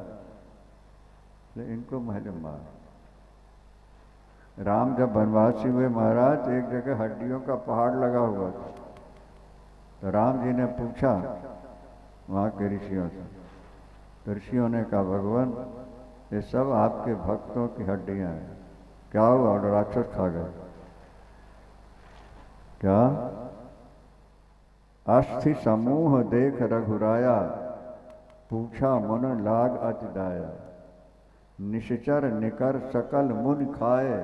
[SPEAKER 3] लेकिन इनको मालूम मार। राम जब वनवासी हुए महाराज, एक जगह हड्डियों का पहाड़ लगा हुआ था, तो राम जी ने पूछा वहाँ के ऋषियों से, तो ऋषियों ने कहा भगवान ये सब आपके भक्तों की हड्डियां हैं, क्या हुआ? और राक्षस खा गए। क्या? अस्थि समूह देख रघुराया, पूछा मुन लाग अति दाया, निश्चर निकर सकल मुन खाए,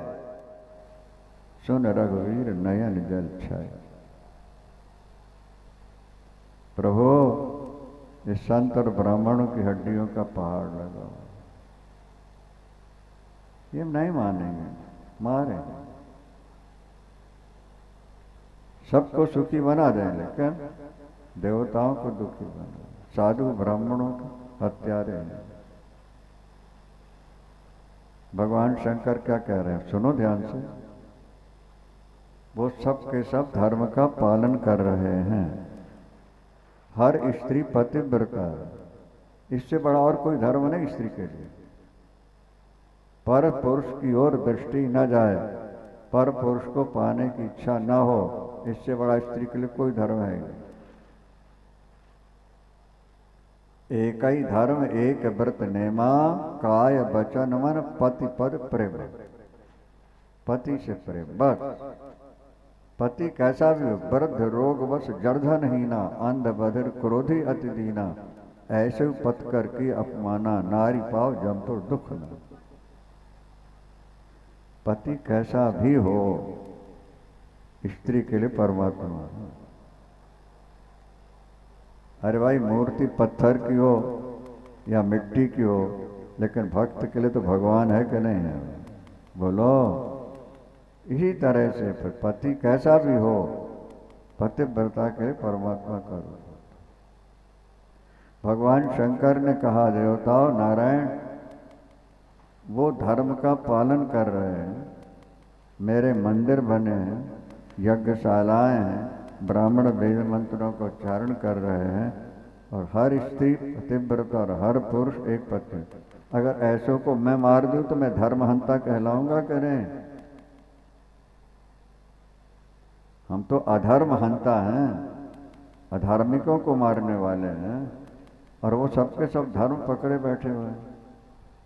[SPEAKER 3] सुन रघुवीर नयन जल छाए। प्रभु इस संत और ब्राह्मणों की हड्डियों का पहाड़ लगा, ये नहीं मानेंगे, मारेंगे, सबको सुखी बना दें, लेकिन देवताओं को दुखी बना, साधु ब्राह्मणों को हत्यारे हैं। भगवान शंकर क्या कह रहे हैं, सुनो ध्यान से। वो सब के सब धर्म का पालन कर रहे हैं। हर स्त्री पतिव्रता है, इससे बड़ा और कोई धर्म नहीं स्त्री के लिए। पर पुरुष की ओर दृष्टि न जाए, पर पुरुष को पाने की इच्छा न हो, इससे बड़ा स्त्री के लिए कोई धर्म है नहीं। एक ही धर्म एक व्रत नेमा, काय वचन मन पति पद प्रेम। पति से प्रेम बस। पति कैसा भी हो, वृद्ध रोग बस जर्धन हीना, अंध बधिर क्रोधी अति दीना, ऐसे पत कर की अपमाना, नारी पाव जम तो दुख न। पति कैसा भी हो, स्त्री के लिए परमात्मा। अरे भाई मूर्ति पत्थर की हो या मिट्टी की हो, लेकिन भक्त के लिए तो भगवान है कि नहीं है? बोलो। इसी तरह से फिर पति कैसा भी हो, पतिव्रता के लिए परमात्मा का रूप। भगवान शंकर ने कहा देवताओं नारायण वो धर्म का पालन कर रहे हैं, मेरे मंदिर बने हैं, यज्ञशालाएं हैं, ब्राह्मण वेद मंत्रों का उच्चारण कर रहे हैं, और हर स्त्री पतिव्रता और हर पुरुष एक पति। अगर ऐसों को मैं मार दूं तो मैं धर्महंता कहलाऊंगा कि नहीं? हम तो अधर्म हंता हैं, अधार्मिकों को मारने वाले हैं, और वो सबके सब धर्म पकड़े बैठे हुए हैं।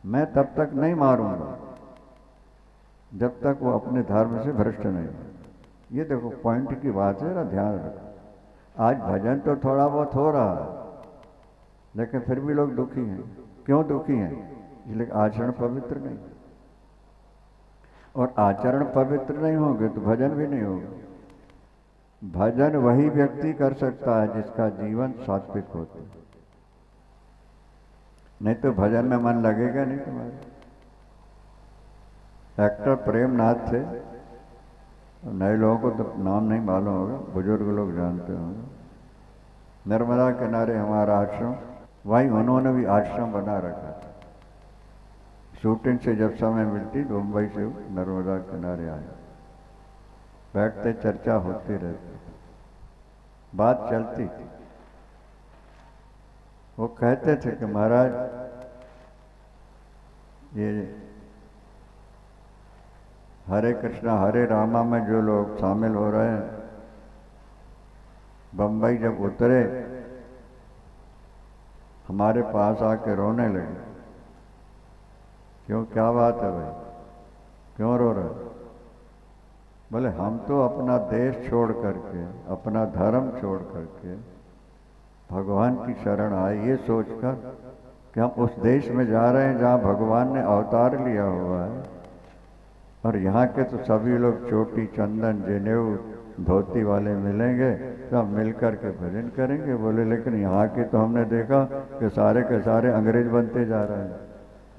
[SPEAKER 3] मैं तब तक नहीं मारूंगा जब तक वो अपने धर्म से भ्रष्ट नहीं हो। ये देखो पॉइंट की बात है ना, ध्यान रखो। आज भजन तो थोड़ा बहुत हो रहा है, लेकिन फिर भी लोग दुखी हैं। क्यों दुखी हैं? इसलिए आचरण पवित्र नहीं, और आचरण पवित्र नहीं होंगे तो भजन भी नहीं होगा। भजन वही व्यक्ति कर सकता है जिसका जीवन सात्विक होता है, नहीं तो भजन में मन लगेगा नहीं तुम्हारे। एक्टर प्रेमनाथ थे, नए लोगों को तो नाम नहीं मालूम होगा, बुजुर्ग लोग जानते होंगे। नर्मदा किनारे हमारा आश्रम, वहीं उन्होंने भी आश्रम बना रखा था। शूटिंग से जब समय मिलती तो मुंबई से नर्मदा किनारे आए, बैठते चर्चा होती रहती, बात चलती थी। वो कहते थे कि महाराज ये हरे कृष्णा हरे रामा में जो लोग शामिल हो रहे हैं, बम्बई जब उतरे हमारे पास आके रोने लगे। क्यों, क्या बात है भाई, क्यों रो रहे? बोले हम तो अपना देश छोड़ करके, अपना धर्म छोड़ करके भगवान की शरण आए, ये सोचकर कि हम उस देश में जा रहे हैं जहाँ भगवान ने अवतार लिया हुआ है, और यहाँ के तो सभी लोग चोटी चंदन जनेऊ धोती वाले मिलेंगे, सब मिलकर के भजन करेंगे। बोले लेकिन यहाँ के तो हमने देखा कि सारे के सारे अंग्रेज बनते जा रहे हैं,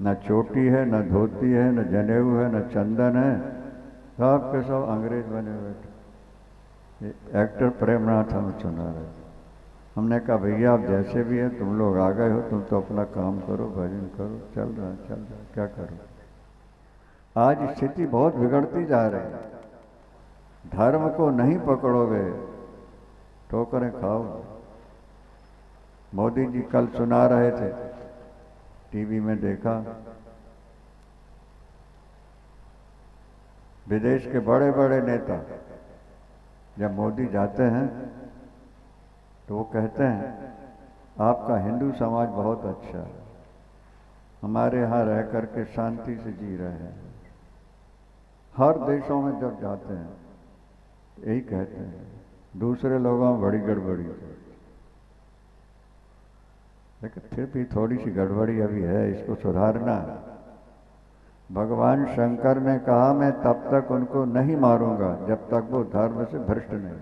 [SPEAKER 3] न चोटी है, न धोती है, न जनेऊ है, न चंदन है, सब के सब अंग्रेज बने बैठे। एक्टर प्रेमनाथ हम सुना रहे। हमने कहा भैया आप जैसे भी हैं, तुम लोग आ गए हो, तुम तो अपना काम करो, भजन करो, चल रहा है, क्या करो। आज स्थिति बहुत बिगड़ती जा रही है। धर्म को नहीं पकड़ोगे ठोकरें खाओ। मोदी जी कल सुना रहे थे, टीवी में देखा, विदेश के बड़े बड़े नेता जब मोदी जाते हैं तो वो कहते हैं आपका हिंदू समाज बहुत अच्छा है, हमारे यहाँ रह करके शांति से जी रहे हैं। हर देशों में जब जाते हैं यही कहते हैं, दूसरे लोगों में बड़ी गड़बड़ी है, लेकिन फिर भी थोड़ी सी गड़बड़ी अभी है, इसको सुधारना है। भगवान शंकर ने कहा मैं तब तक उनको नहीं मारूंगा जब तक वो धर्म से भ्रष्ट नहीं।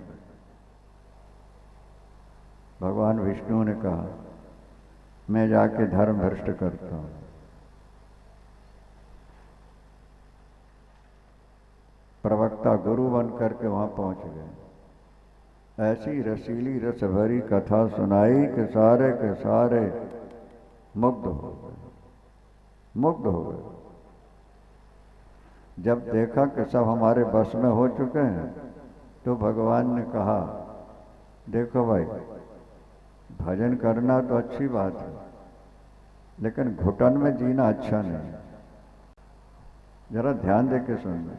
[SPEAKER 3] भगवान विष्णु ने कहा मैं जाके धर्म भ्रष्ट करता हूं। प्रवक्ता गुरु बन करके वहां पहुंच गए। ऐसी रसीली रस भरी कथा सुनाई कि सारे के सारे मुग्ध हो गए, मुग्ध हो गए। जब देखा कि सब हमारे बस में हो चुके हैं तो भगवान ने कहा देखो भाई, भजन करना तो अच्छी बात है, लेकिन घुटन में जीना अच्छा नहीं। जरा ध्यान दे के सुनना,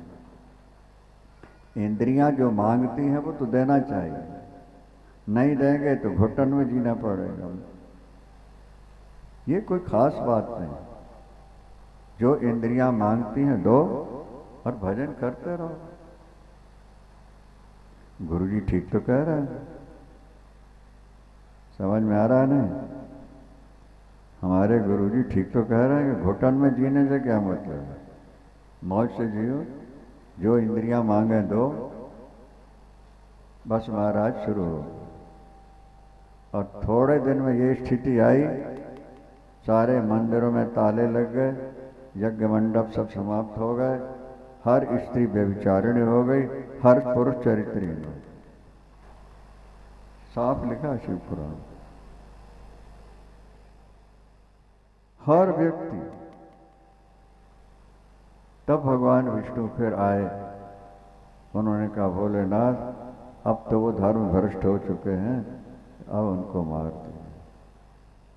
[SPEAKER 3] इंद्रियां जो मांगती हैं वो तो देना चाहिए, नहीं देंगे तो घुटन में जीना पड़ेगा। ये कोई खास बात नहीं, जो इंद्रियां मांगती हैं दो और भजन करते रहो। गुरुजी ठीक तो कह रहे हैं, समझ में आ रहा है नहीं? हमारे गुरुजी ठीक तो कह रहे हैं कि घुटन में जीने से क्या मतलब है, मौज से जियो, जो इंद्रियां मांगे दो, बस महाराज शुरू हो। और थोड़े दिन में ये स्थिति आई, सारे मंदिरों में ताले लग गए, यज्ञ मंडप सब समाप्त हो गए, हर स्त्री व्यभिचारिणी हो गई, हर पुरुष चरित्रहीन हो। साफ लिखा शिव पुराण। हर व्यक्ति। तब भगवान विष्णु फिर आए, उन्होंने कहा भोलेनाथ अब तो वो धर्म भ्रष्ट हो चुके हैं, अब उनको मार दो।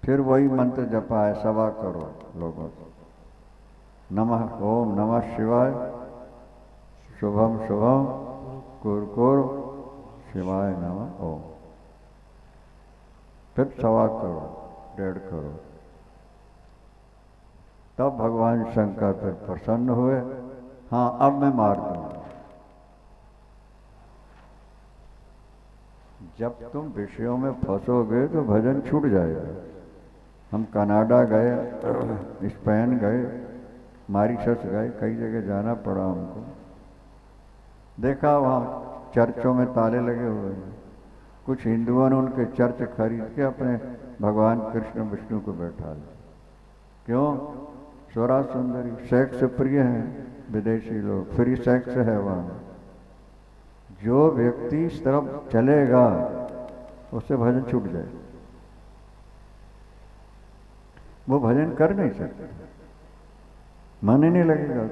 [SPEAKER 3] फिर वही मंत्र जपा है 1.25 करोड़ लोगों से, नमः ओम नमः शिवाय, शुभम शुभम कुरकुर शिवाय नमः ओम। फिर 1.25 करोड़ 1.5 करोड़। तब भगवान शंकर पर प्रसन्न हुए, हाँ अब मैं मार दूंगा। जब तुम विषयों में फंसोगे तो भजन छूट जाएगा। हम कनाडा गए, स्पेन गए, मॉरिशस गए, कई जगह जाना पड़ा हमको। देखा वहाँ चर्चों में ताले लगे हुए हैं। कुछ हिंदुओं ने उनके चर्च खरीद के अपने भगवान कृष्ण विष्णु को बैठा लिया। क्यों? स्वरा सुंदरी, सेक्स प्रिय हैं विदेशी लोग, फ्री सेक्स है वहाँ। जो व्यक्ति इस तरफ चलेगा उससे भजन छूट जाए, वो भजन कर नहीं सकता, मन ही नहीं लगेगा।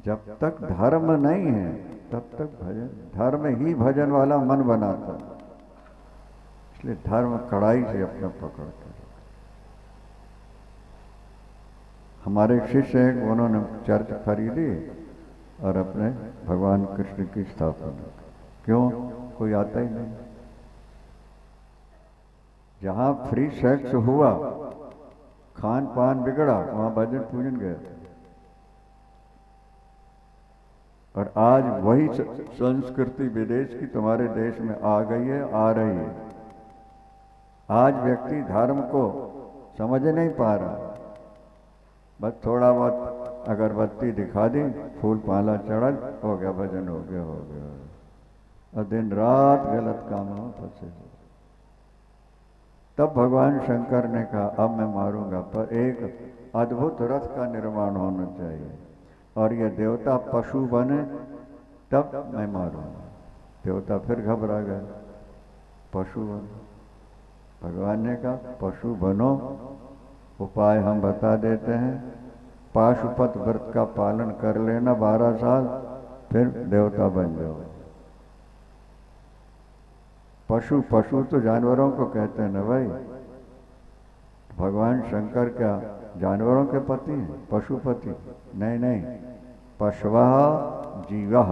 [SPEAKER 3] जब तक धर्म नहीं है तब तक भजन, धर्म ही भजन वाला मन बनाता, इसलिए धर्म कड़ाई से अपना पकड़ता। हमारे शिष्य हैं, उन्होंने चर्च खरीदी और अपने भगवान कृष्ण की स्थापना की। क्यों? कोई आता ही नहीं। जहां फ्री सेक्स हुआ, खान पान बिगड़ा, वहां भजन पूजन गया। और आज वही संस्कृति विदेश की तुम्हारे देश में आ गई है, आ रही है। आज व्यक्ति धर्म को समझ नहीं पा रहा, बस थोड़ा बहुत अगरबत्ती दिखा दी, फूल माला चढ़ा, हो गया भजन, हो गया हो गया, और दिन रात गलत काम में फंसे। तब भगवान शंकर ने कहा अब मैं मारूंगा, पर एक अद्भुत रथ का निर्माण होना चाहिए, और ये देवता पशु बने तब मैं मारूंगा। देवता फिर घबरा गए, पशु बनो। भगवान ने कहा पशु बनो, उपाय हम बता देते हैं। पाशुपत व्रत का पालन कर लेना 12 साल, फिर देवता बन जाओ। पशु पशु तो जानवरों को कहते हैं ना भाई। भगवान शंकर क्या जानवरों के पति हैं? पशुपति नहीं नहीं, पशवः जीवः।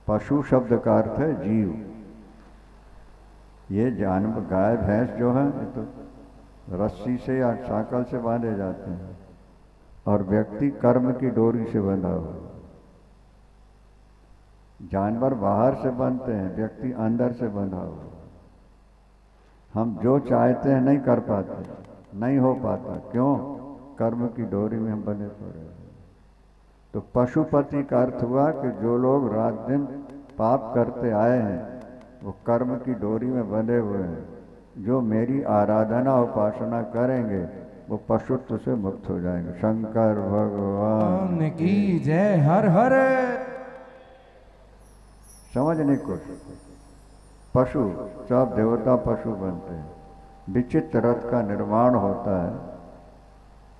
[SPEAKER 3] पशु शब्द का अर्थ है जीव। ये जानवर गाय भैंस जो है ये तो रस्सी से या साकल से बांधे जाते हैं, और व्यक्ति कर्म की डोरी से बंधा हुआ। जानवर बाहर से बंधते हैं, व्यक्ति अंदर से बंधा हुआ। हम जो चाहते हैं नहीं कर पाते, नहीं हो पाता। क्यों? कर्म की डोरी में हम बंधे पड़े हैं। तो पशुपति का अर्थ हुआ कि जो लोग रात दिन पाप करते आए हैं वो कर्म की डोरी में बंधे हुए हैं। जो मेरी आराधना उपासना करेंगे वो पशुत्व से मुक्त हो जाएंगे। शंकर भगवान
[SPEAKER 2] की जय। हर हर।
[SPEAKER 3] समझने को पशु सब देवता पशु बनते हैं। विचित्र रथ का निर्माण होता है,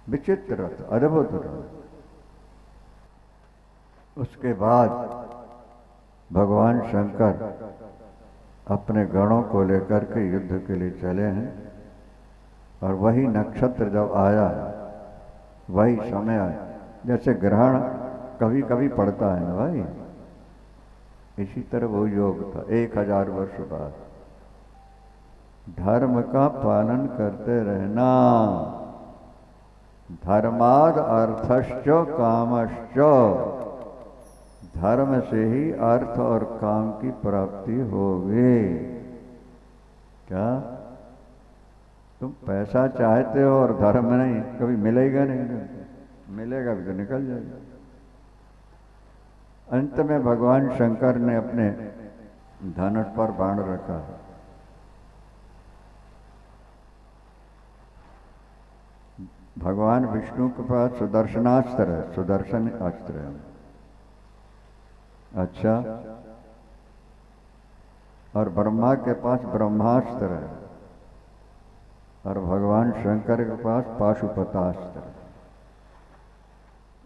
[SPEAKER 3] विचित्र रथ, अद्भुत रथ। उसके बाद भगवान शंकर अपने गणों को लेकर के युद्ध के लिए चले हैं, और वही नक्षत्र जब आया, वही समय आया। जैसे ग्रहण कभी कभी पड़ता है ना भाई, इसी तरह वो योग था 1000 वर्ष बाद। धर्म का पालन करते रहना। धर्माद अर्थश्च कामश्च। धर्म से ही अर्थ और काम की प्राप्ति होगी। क्या तुम पैसा चाहते हो और धर्म नहीं? कभी मिलेगा नहीं। मिलेगा भी तो निकल जाएगा। अंत में भगवान शंकर ने अपने धनुष पर बाण रखा। भगवान विष्णु के पास सुदर्शनास्त्र है, सुदर्शन अस्त्र है। अच्छा, और ब्रह्मा के पास ब्रह्मास्त्र है, और भगवान शंकर के पास पाशुपतास्त्र है।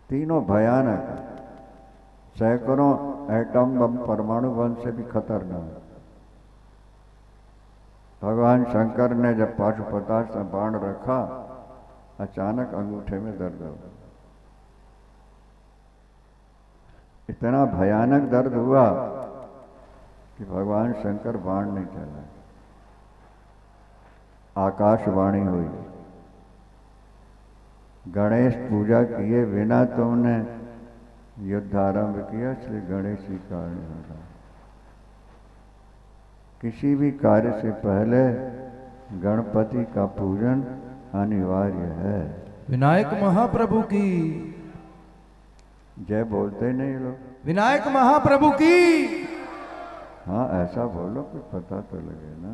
[SPEAKER 3] तीनों भयानक है, सैकड़ों एटम बम, परमाणु बम से भी खतरनाक। भगवान शंकर ने जब पाशुपतास्त्र बाण रखा, अचानक अंगूठे में दर्द हो। इतना भयानक दर्द हुआ कि भगवान शंकर बाण नहीं चलाए। आकाशवाणी हुई, गणेश पूजा किए बिना तुमने युद्ध आरंभ किया, श्री गणेश जी कारण होगा। किसी भी कार्य से पहले गणपति का पूजन अनिवार्य है।
[SPEAKER 2] विनायक महाप्रभु की
[SPEAKER 3] जय बोलते नहीं लोग।
[SPEAKER 2] विनायक महाप्रभु की।
[SPEAKER 3] हाँ ऐसा बोलो, कुछ पता तो लगे ना।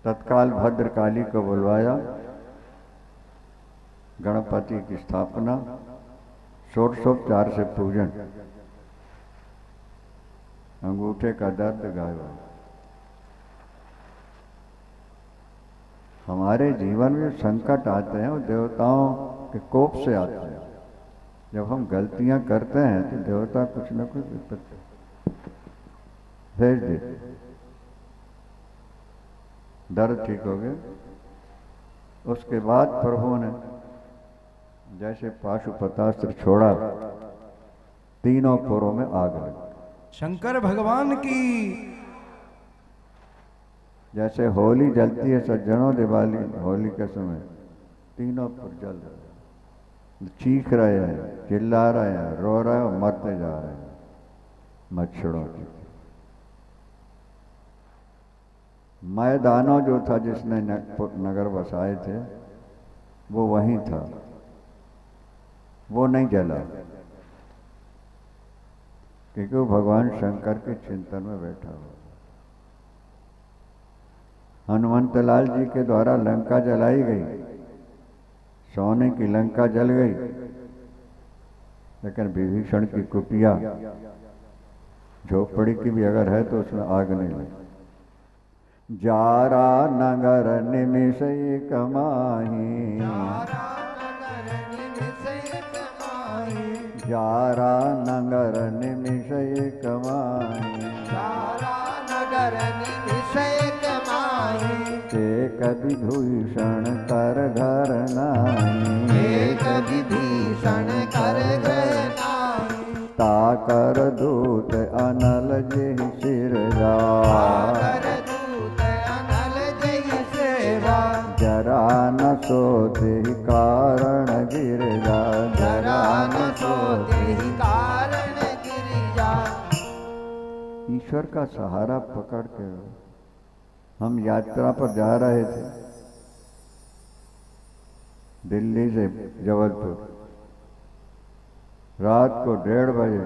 [SPEAKER 3] तत्काल भद्रकाली को बुलवाया, गणपति की स्थापना, षोडशोपचार से पूजन, अंगूठे का दर्द गायब। हमारे जीवन में संकट आते हैं वो देवताओं के कोप से आते हैं। जब हम गलतियां करते हैं तो देवता कुछ न कुछ विपत्ति भेज देते। दर्द ठीक हो गया। उसके बाद प्रभु ने जैसे पाशुपतास्त्र छोड़ा, तीनों पुरों में आग लगी।
[SPEAKER 2] शंकर भगवान की।
[SPEAKER 3] जैसे होली जलती है सज्जनों, दिवाली होली के समय तीनों पुर जल रहे हैं, चीख रहे हैं, चिल्ला रहे हैं, रो रहे हैं और मरते जा रहे हैं मच्छरों की। मैदानों जो था जिसने नगर बसाए थे वो वहीं था, वो नहीं जला क्योंकि वो भगवान शंकर के चिंतन में बैठा हुआ। हनुमंत लाल जी के द्वारा लंका जलाई गई, सोने की लंका जल गई, लेकिन विभीषण की कुटिया झोपड़ी की भी अगर है तो उसमें आग नहीं लगी। जारा नगर निमिष कमाही, चारा नगर निमिषय कमाई,
[SPEAKER 2] सारा नगर निमिषय कमाई,
[SPEAKER 3] एक विभूषण कर घर नाई,
[SPEAKER 2] एक विभीषण कर घर नाई,
[SPEAKER 3] ताकर दूत अनल जेहि सिर
[SPEAKER 2] सागर
[SPEAKER 3] जा,
[SPEAKER 2] दूत अनल जय सेवा,
[SPEAKER 3] जरा न सोते कारण गिर जा,
[SPEAKER 2] जरा न सोते ही कारण गिरिजा।
[SPEAKER 3] ईश्वर का सहारा पकड़ के हम यात्रा पर जा रहे थे दिल्ली से जबलपुर। रात को 1:30 बजे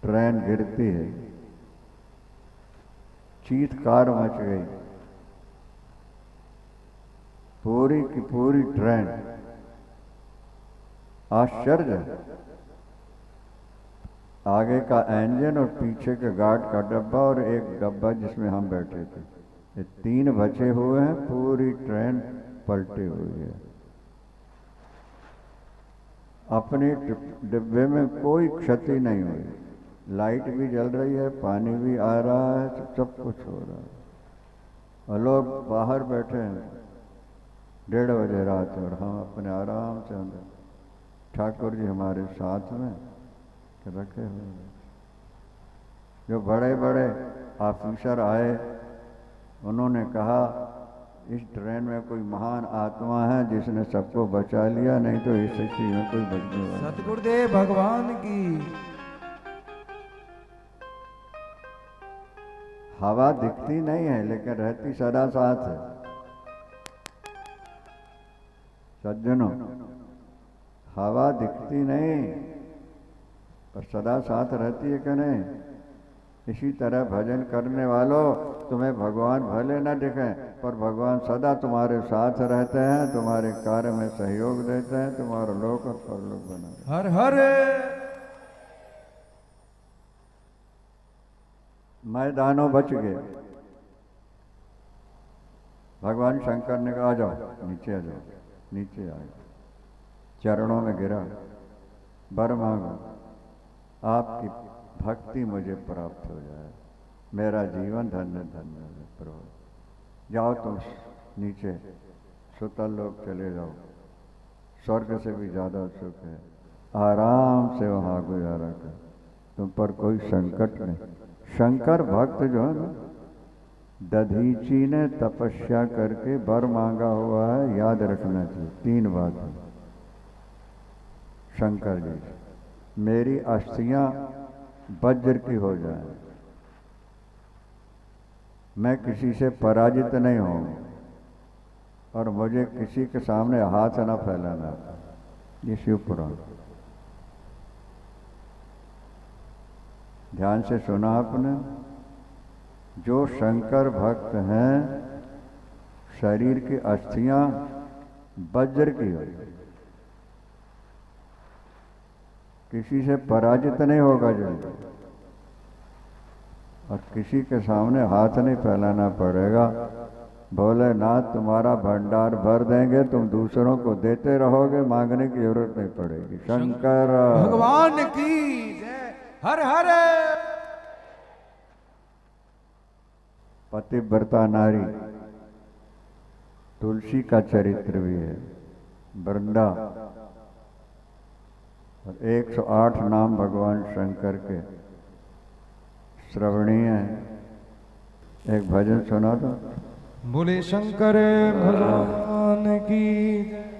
[SPEAKER 3] ट्रेन गिरती है, चीत्कार मच गई। पूरी की पूरी ट्रेन, आश्चर्य। आगे का इंजन और पीछे के गार्ड का डब्बा और एक डब्बा जिसमें हम बैठे थे, ये 3 बचे हुए हैं। पूरी ट्रेन पलटी हुई है। अपने डिब्बे में कोई क्षति नहीं हुई, लाइट भी जल रही है, पानी भी आ रहा है, सब कुछ हो रहा है और लोग बाहर बैठे हैं 1:30 बजे रात, और हम अपने आराम से अंदर। ठाकुर जी हमारे साथ में रखे हुए हैं। जो बड़े बड़े ऑफिसर आए, उन्होंने कहा इस ट्रेन में कोई महान आत्मा है जिसने सबको बचा लिया, नहीं तो इस स्थिति में कोई बचने वाला।
[SPEAKER 2] सतगुरुदेव भगवान की।
[SPEAKER 3] हवा दिखती नहीं है लेकिन रहती सदा साथ है। सज्जनों, हवा दिखती नहीं पर सदा साथ रहती है कि नहीं? इसी तरह भजन करने वालों, तुम्हें भगवान भले न दिखें पर भगवान सदा तुम्हारे साथ रहते हैं, तुम्हारे कार्य में सहयोग देते हैं, तुम्हारा लोक और परलोक बना।
[SPEAKER 2] हर हर
[SPEAKER 3] मैदानों बच गए। भगवान शंकर ने कहा आ जाओ, नीचे आ जाओ, नीचे आ जाओ। चरणों में गिरा, वर मांगो, आपकी भक्ति मुझे प्राप्त हो जाए, मेरा जीवन धन्य धन्य है प्रभु। जाओ तुम नीचे सुतल लोग चले जाओ, स्वर्ग से भी ज़्यादा सुख है, आराम से वहाँ गुजारा कर, तुम पर कोई संकट नहीं। शंकर भक्त जो है ना, दधीची ने तपस्या करके वर मांगा हुआ है, याद रखना चाहिए। 3 बात है शंकर जी, मेरी अस्थियां वज्र की हो जाए, मैं किसी से पराजित नहीं हूं और मुझे किसी के सामने हाथ न फैलाना। ये शिव पुराण ध्यान से सुना आपने। जो शंकर भक्त हैं, शरीर की अस्थियां वज्र की हो, किसी से पराजित नहीं होगा जल्दी, और किसी के सामने हाथ नहीं फैलाना पड़ेगा। भोलेनाथ तुम्हारा भंडार भर देंगे, तुम दूसरों को देते रहोगे, मांगने की जरूरत नहीं पड़ेगी। शंकर
[SPEAKER 2] भगवान की जय। हर हर
[SPEAKER 3] पतिव्रता नारी तुलसी का चरित्र भी है। वृंदा और 108 नाम भगवान शंकर के श्रवणीय है। एक भजन सुना दो।
[SPEAKER 2] बोले शंकर भगवान की जय।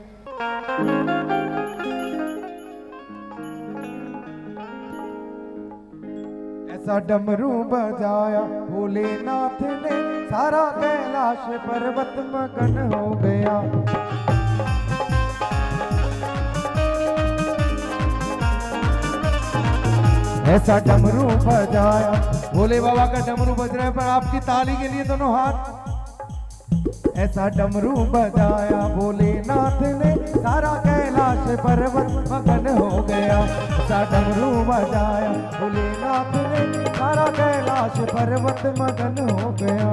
[SPEAKER 2] ऐसा डमरू बजाया भोलेनाथ ने, सारा कैलाश पर्वत मगन हो गया। ऐसा डमरू बजाया, भोले बाबा का डमरू बज रहा है, पर आपकी ताली के लिए दोनों हाथ। ऐसा डमरू बजाया भोलेनाथ ने, सारा कैलाश पर्वत मगन हो गया। ऐसा डमरू बजाया भोलेनाथ ने, सारा कैलाश पर्वत मगन हो गया।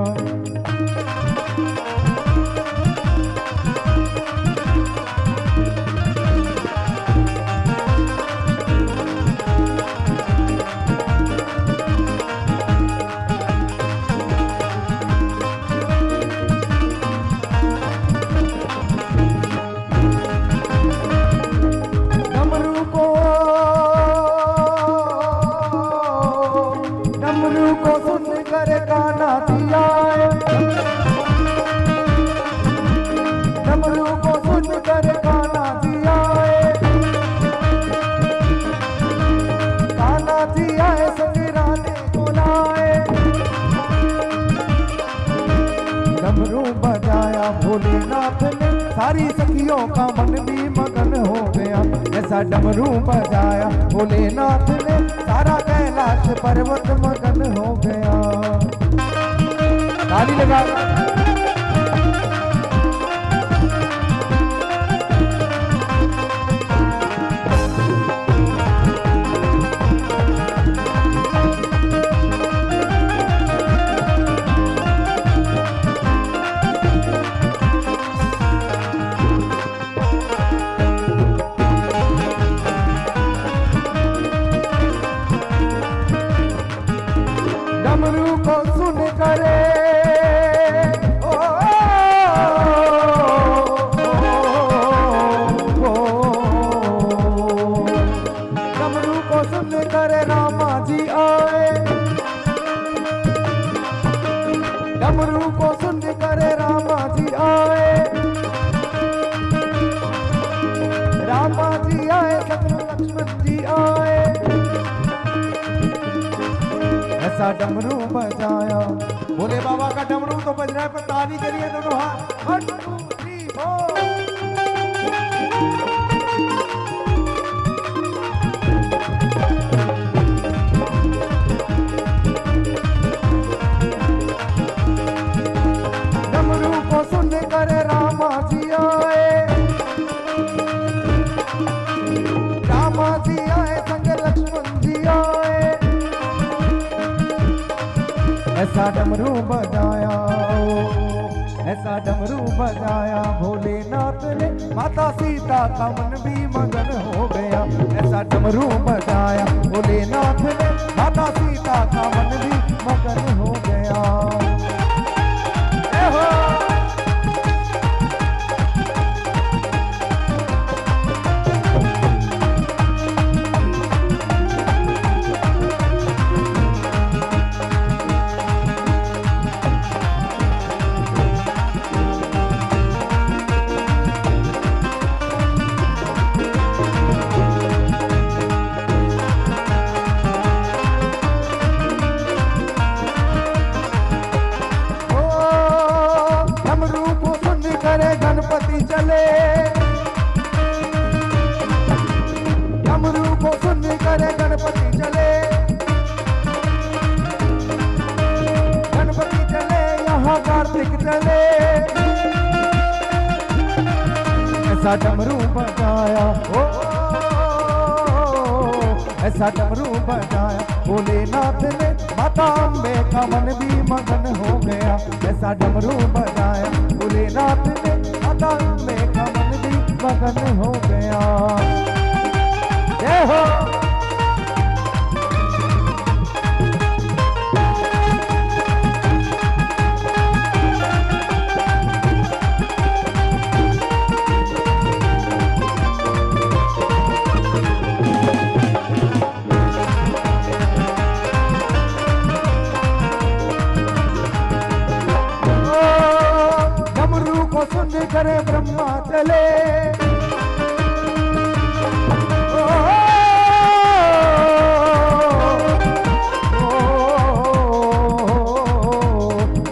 [SPEAKER 2] आए, डमरू को सुन कर कान्हा जी आए, कान्हा जी आए संग राधे को लाए, डमरू बजाया भोलेनाथ ने, सारी सखियों का मन भी मगन हो गया। ऐसा डमरू बजाया भोलेनाथ ने, सारा कैलाश पर्वत मगन हो गया। ताली लगा। डमरू को सुन करे डमरू को सुन करे रामा जी आए, डमरू को सुन करे रामा जी आए, रामा जी आए सतगुरु लक्ष्मण जी आए। ऐसा डमरू बजाया भोले बाबा का डमरू तो बज रहा है, पर ताली के लिए दोनों हाथ 1 2 3 4। डमरू को सुन कर रामा जी आए, रामा जी आए संग लक्ष्मण जी आए। ऐसा डमरू बजाया, ऐसा डमरू बजाया भोलेनाथ ने, माता सीता का मन भी मगन हो गया। ऐसा डमरू बजाया भोलेनाथ ने, माता सीता का मन भी मगन हो गया। गणपति चले, डमरू को सुन कर गणपति चले, गणपति चले यहाँ कार्तिक चले। ऐसा डमरू बजाया ऐसा डमरू बजाया भोलेनाथ ने, माता अम्बे का मन भी मगन हो गया। ऐसा डमरू बजाया भोलेनाथ ने, माता अम्बे का मन भी मगन हो गया। जय हो। सुन करे ब्रह्मा चले,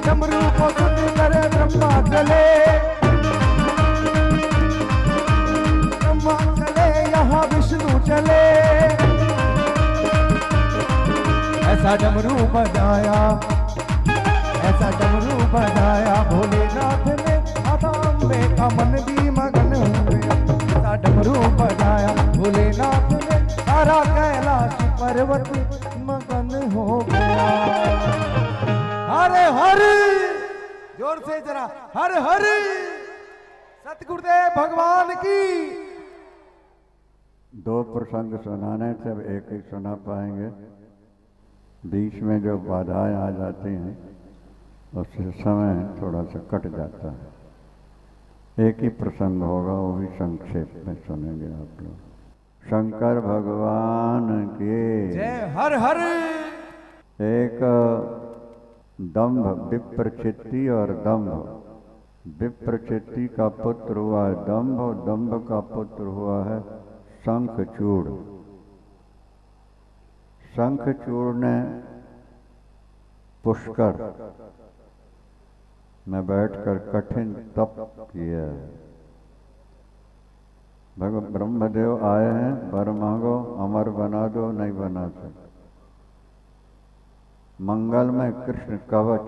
[SPEAKER 2] डमरू को सुन करे ब्रह्मा चले, ब्रह्मा चले यहाँ विष्णु चले। ऐसा डमरू बजाया, ऐसा डमरू बजाया भोलेनाथ ने, माता अम्बे का मन भी मगन हो गया। ऐसा डमरू बजाया भोलेनाथ ने, सारा कैलाश पर्वत मगन हो गया। हरे हरे, जोर से जरा हर हर। सतगुरुदेव भगवान की।
[SPEAKER 3] दो प्रसंग सुनाने से अब एक ही सुना पाएंगे, बीच में जो बाधाएं आ जाती हैं उस समय थोड़ा सा कट जाता है। एक ही प्रसंग होगा, वो भी संक्षेप में सुनेंगे आप लोग। शंकर भगवान के
[SPEAKER 2] जय। हर हर।
[SPEAKER 3] एक दंभ विप्रचित्ति और दंभ। विप्रचित्ति का पुत्र हुआ है दंभ और दंभ का पुत्र हुआ है शंखचूड़। शंखचूड़ ने पुष्कर में बैठकर कठिन तप किया। भगवान ब्रह्मदेव आए हैं, वर मांगो, अमर बना दो, नहीं बना सकते। मंगल में कृष्ण कवच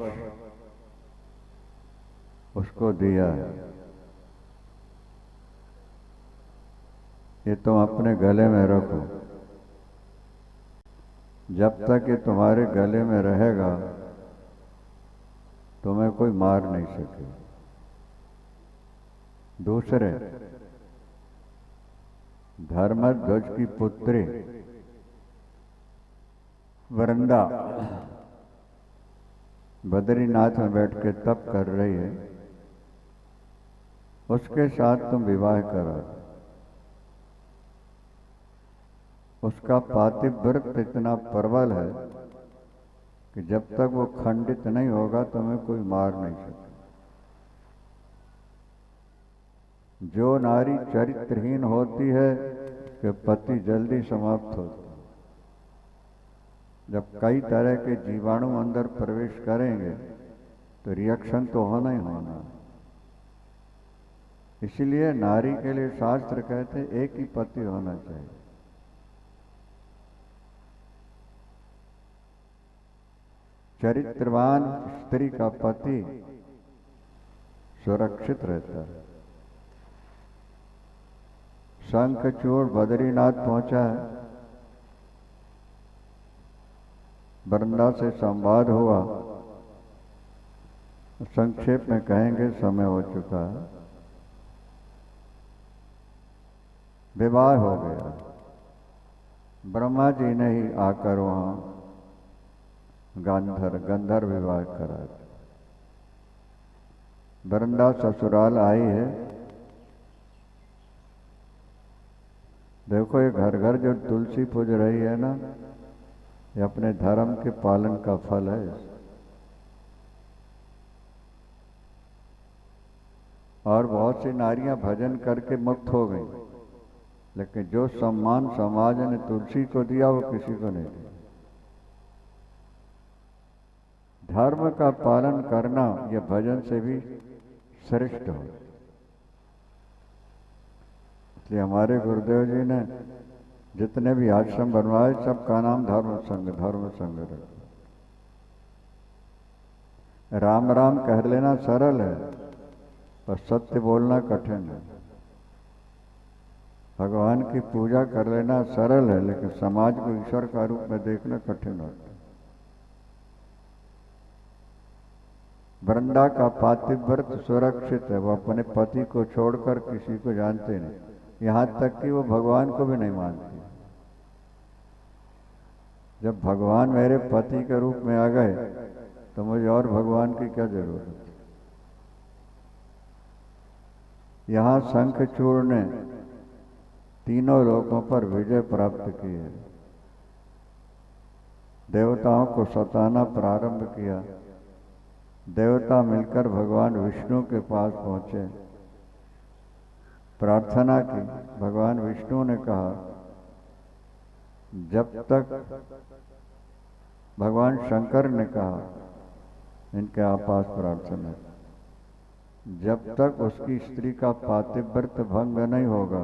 [SPEAKER 3] उसको दिया है, ये तुम अपने गले में रखो। जब तक ये तुम्हारे गले में रहेगा तुम्हें कोई मार नहीं सके। दूसरे, धर्मध्वज की पुत्री वृंदा बद्रीनाथ में बैठ के तप कर रही है, उसके साथ तुम विवाह करा। उसका पातिव्रत इतना प्रबल है कि जब तक वो खंडित नहीं होगा तुम्हें कोई मार नहीं सकता। जो नारी चरित्रहीन होती है कि पति जल्दी समाप्त होता है। जब कई तरह के जीवाणु अंदर प्रवेश करेंगे तो रिएक्शन तो होना ही होना। इसलिए नारी के लिए शास्त्र कहते हैं एक ही पति होना चाहिए। चरित्रवान स्त्री का पति सुरक्षित रहता है। शंखचूड़ बद्रीनाथ पहुंचा है, वृंदा से संवाद हुआ। संक्षेप में कहेंगे, समय हो चुका है। विवाह हो गया। ब्रह्मा जी ने ही आकर वहां गंधर्व विवाह करा। वृंदा ससुराल आई है। देखो ये घर घर जो तुलसी पूज रही है ना, ये अपने धर्म के पालन का फल है। और बहुत सी नारियां भजन करके मुक्त हो गई, लेकिन जो सम्मान समाज ने तुलसी को दिया वो किसी को नहीं दिया। धर्म का पालन करना यह भजन से भी श्रेष्ठ हो। इसलिए हमारे गुरुदेव जी ने जितने भी आश्रम बनवाए सबका नाम धर्म संघ रखा। राम राम कह लेना सरल है, पर सत्य बोलना कठिन है। भगवान की पूजा कर लेना सरल है, लेकिन समाज को ईश्वर का रूप में देखना कठिन होता है। वृंदा का पातिव्रत सुरक्षित है। वो अपने पति को छोड़कर किसी को जानते नहीं, यहां तक कि वो भगवान को भी नहीं मानती। जब भगवान मेरे पति के रूप में आ गए तो मुझे और भगवान की क्या जरूरत है। यहां शंखचूड़ ने तीनों लोकों पर विजय प्राप्त की है। देवताओं को सताना प्रारंभ किया। देवता मिलकर भगवान विष्णु के पास पहुंचे, प्रार्थना की। भगवान विष्णु ने कहा, जब तक भगवान शंकर ने कहा, इनके आपास प्रार्थना, जब तक उसकी स्त्री का पातिव्रत भंग नहीं होगा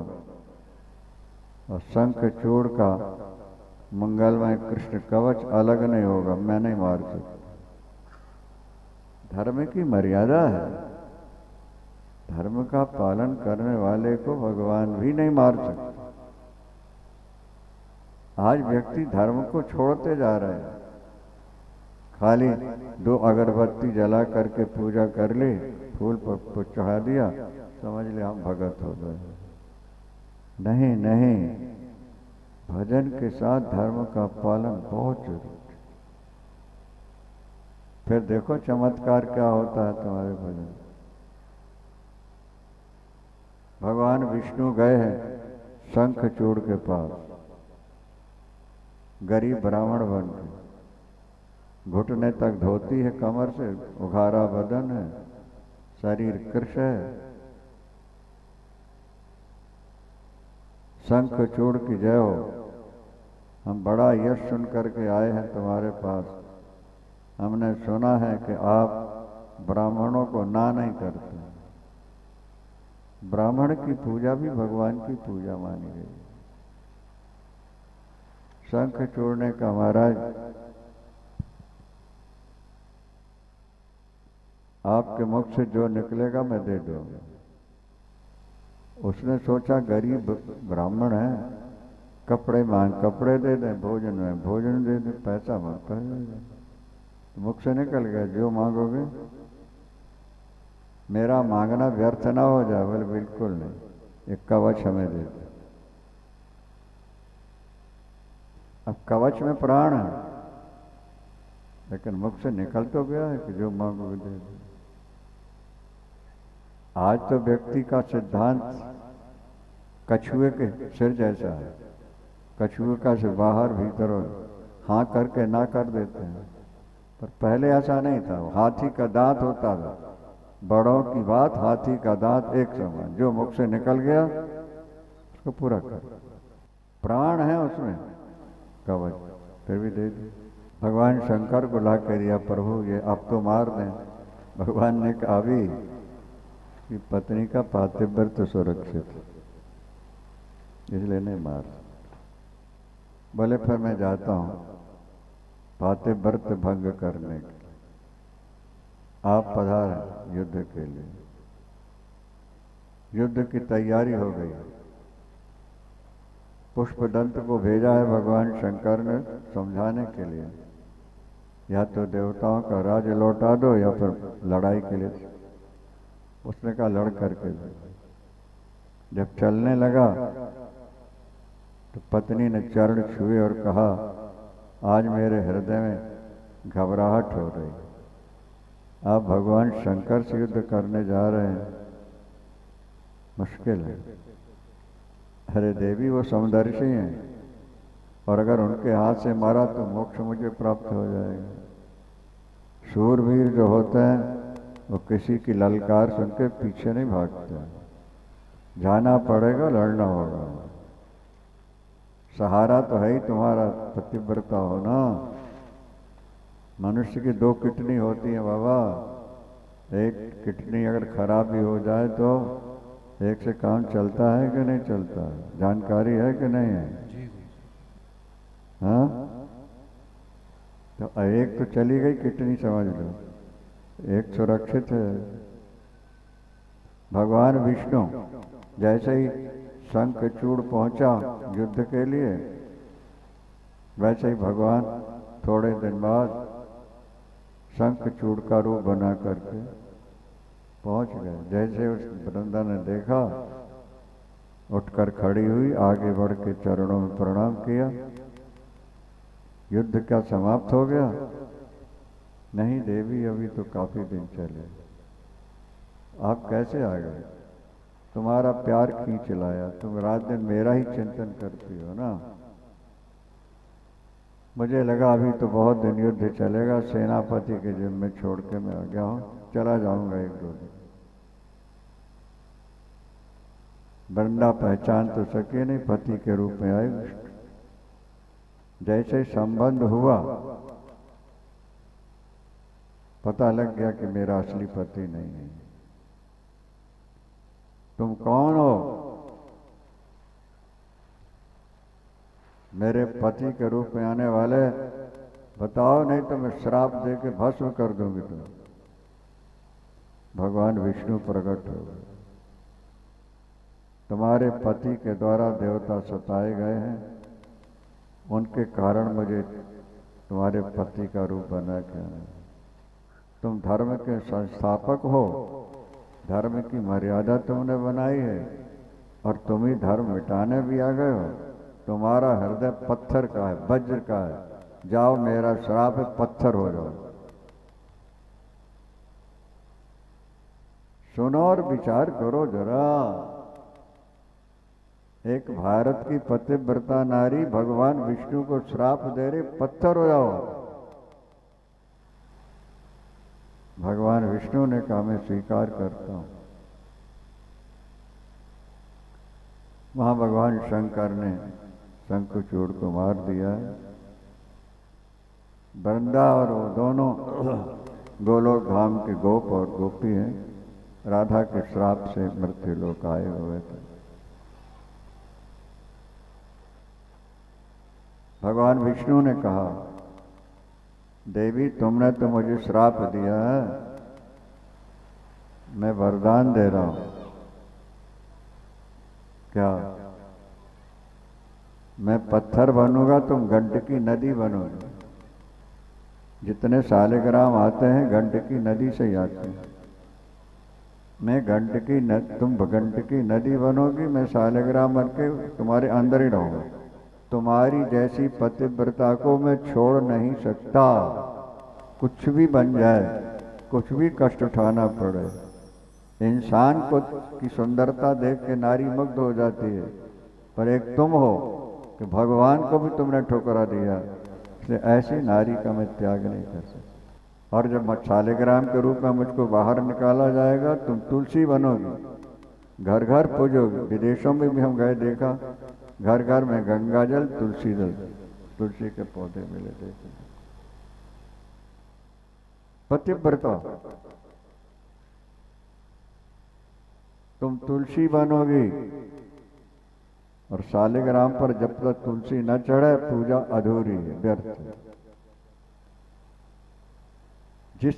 [SPEAKER 3] और शंखचूड़ का मंगलमय कृष्ण कवच अलग नहीं होगा, मैं नहीं मार सकता। धर्म की मर्यादा है। धर्म का पालन करने वाले को भगवान भी नहीं मार सकते। आज व्यक्ति धर्म को छोड़ते जा रहे हैं। खाली 2 अगरबत्ती जला करके पूजा कर ली, फूल पर चढ़ा दिया, समझ ले हम भगत हो गए। नहीं नहीं, भजन के साथ धर्म का पालन बहुत जरूरी है। फिर देखो चमत्कार क्या होता है तुम्हारे भजन। भगवान विष्णु गए हैं शंखचूड़ के पास, गरीब ब्राह्मण बन के। घुटने तक धोती है, कमर से उघारा बदन है, शरीर कृश है। शंख चूड़ की जय हो। हम बड़ा यश सुन करके आए हैं तुम्हारे पास। हमने सुना है कि आप ब्राह्मणों को ना नहीं करते। ब्राह्मण की पूजा भी भगवान की पूजा मानी गई। शंख चूड़ने का महाराज आपके मुख से जो निकलेगा मैं दे दूंगा। उसने सोचा गरीब ब्राह्मण है, कपड़े मांग कपड़े दे दें, भोजन में भोजन दे दें, पैसा मांगता है। मुख से निकल गया जो मांगोगे। मेरा मांगना व्यर्थ ना हो जाए। बोले बिल्कुल नहीं, एक कवच हमें दे दे। अब कवच में प्राण है, लेकिन मुख से निकल तो गया है कि जो मांगोगे दे दे। आज तो व्यक्ति का सिद्धांत कछुए के सिर जैसा है। कछुए का सिर बाहर भीतर हाँ करके ना कर देते हैं, पर पहले ऐसा नहीं था। हाथी का दांत होता था, बड़ों की बात हाथी का दांत एक समान। जो मुख से निकल गया उसको पूरा कर। प्राण है उसमें कवच, फिर भी दे दी। भगवान शंकर को ला कर दिया, प्रभु ये अब तो मार दें। भगवान ने कहा भी कि पत्नी का पातिव्रत सुरक्षित, इसलिए नहीं मार। बोले फिर मैं जाता हूं पातिव्रत भंग करने के। आप पधारें युद्ध के लिए। युद्ध की तैयारी हो गई। पुष्पदंत को भेजा है भगवान शंकर ने समझाने के लिए, या तो देवताओं का राज्य लौटा दो या फिर लड़ाई के लिए। उसने कहा लड़ करके। जब चलने लगा तो पत्नी ने चरण छुए और कहा आज मेरे हृदय में घबराहट हो रही। आप भगवान शंकर से युद्ध करने जा रहे हैं, मुश्किल है। अरे देवी वो समदर्शी हैं, और अगर उनके हाथ से मारा तो मोक्ष मुझे प्राप्त हो जाएगा। शूरवीर जो होते हैं वो किसी की ललकार सुन के पीछे नहीं भागते। जाना पड़ेगा, लड़ना होगा। सहारा तो है ही तुम्हारा पतिव्रता हो ना। मनुष्य की दो किडनी होती है बाबा। एक किडनी अगर खराब भी हो जाए तो एक से काम चलता है कि नहीं चलता है? जानकारी है कि नहीं है? हाँ, तो एक तो चली गई किडनी समझ लो, एक सुरक्षित है। भगवान विष्णु जैसे ही शंखचूड़ पहुंचा युद्ध के लिए, वैसे ही भगवान थोड़े दिन बाद शंखचूड़ का रूप बना करके पहुंच गए। जैसे उस वृंदा ने देखा, उठकर खड़ी हुई, आगे बढ़ के चरणों में प्रणाम किया। युद्ध क्या समाप्त हो गया? नहीं देवी, अभी तो काफी दिन चले। आप कैसे आ गए? तुम्हारा प्यार खींच लाया। तुम रात दिन मेरा ही चिंतन करती हो ना। मुझे लगा अभी तो बहुत दिन युद्ध चलेगा, सेनापति के जिम्मे छोड़ के मैं आ गया हूं, चला जाऊंगा एक दो दिन। वृंदा पहचान तो सके नहीं, पति के रूप में आए। जैसे संबंध हुआ पता लग गया कि मेरा असली पति नहीं है। तुम कौन हो? मेरे पति के रूप में आने वाले, बताओ, नहीं तो मैं श्राप दे के भस्म कर दूंगी तुम। भगवान विष्णु प्रकट हो गए। तुम्हारे पति के द्वारा देवता सताए गए हैं, उनके कारण मुझे तुम्हारे पति का रूप बना के आना। तुम धर्म के संस्थापक हो, धर्म की मर्यादा तुमने बनाई है, और तुम ही धर्म मिटाने भी आ गए हो। तुम्हारा हृदय पत्थर का है, वज्र का है। जाओ, मेरा श्राप है, पत्थर हो जाओ। सुनो और विचार करो जरा। एक भारत की पतिव्रता नारी भगवान विष्णु को श्राप दे रही, पत्थर हो जाओ। भगवान विष्णु ने कहा मैं स्वीकार करता हूं। वहां भगवान शंकर ने शंखचूड़ को मार दिया। वृंदा और वो दोनों गोलोक धाम के गोप और गोपी हैं, राधा के श्राप से मृत्यु लोक आए हुए थे। भगवान विष्णु ने कहा, देवी तुमने तो मुझे श्राप दिया है, मैं वरदान दे रहा हूं। क्या? मैं पत्थर बनूंगा, तुम गंडकी नदी बनोगे। जितने शालिग्राम आते हैं गंडकी नदी से ही आते हैं। मैं तुम गंडकी नदी बनोगी, मैं शालिग्राम बन के तुम्हारे अंदर ही रहूंगा। तुम्हारी जैसी पतिव्रता को मैं छोड़ नहीं सकता। कुछ भी बन जाए, कुछ भी कष्ट उठाना पड़े। इंसान को की सुंदरता देख के नारी मुग्ध हो जाती है, पर एक तुम हो कि भगवान को भी तुमने ठुकरा दिया, इसलिए ऐसी नारी का मैं त्याग नहीं कर सकता। और जब शालिग्राम के रूप में मुझको बाहर निकाला जाएगा, तुम तुलसी बनोगी, घर घर पूजोगी। विदेशों में भी हम गए, देखा घर घर में गंगा जल, तुलसी जल, तुलसी के पौधे मिले, देखे। पतिव्रता, तुम तुलसी बनोगी। और शालिग्राम पर जब तक तुलसी न चढ़े पूजा अधूरी है, व्यर्थ है। जिस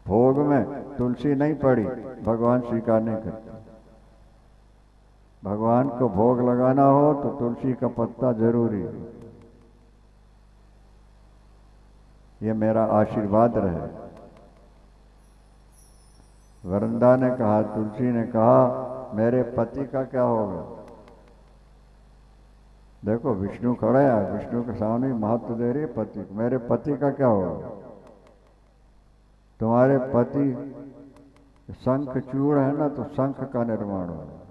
[SPEAKER 3] भोग में तुलसी नहीं पड़ी भगवान स्वीकार नहीं करते। भगवान को भोग लगाना हो तो तुलसी का पत्ता जरूरी है। ये मेरा आशीर्वाद रहे। वृंदा ने कहा, तुलसी ने कहा, मेरे पति का क्या होगा? देखो विष्णु खड़ा है, विष्णु के सामने महत्व दे रही है पति को। मेरे पति का क्या होगा? तुम्हारे पति शंख चूड़ है ना, तो शंख का निर्माण होगा।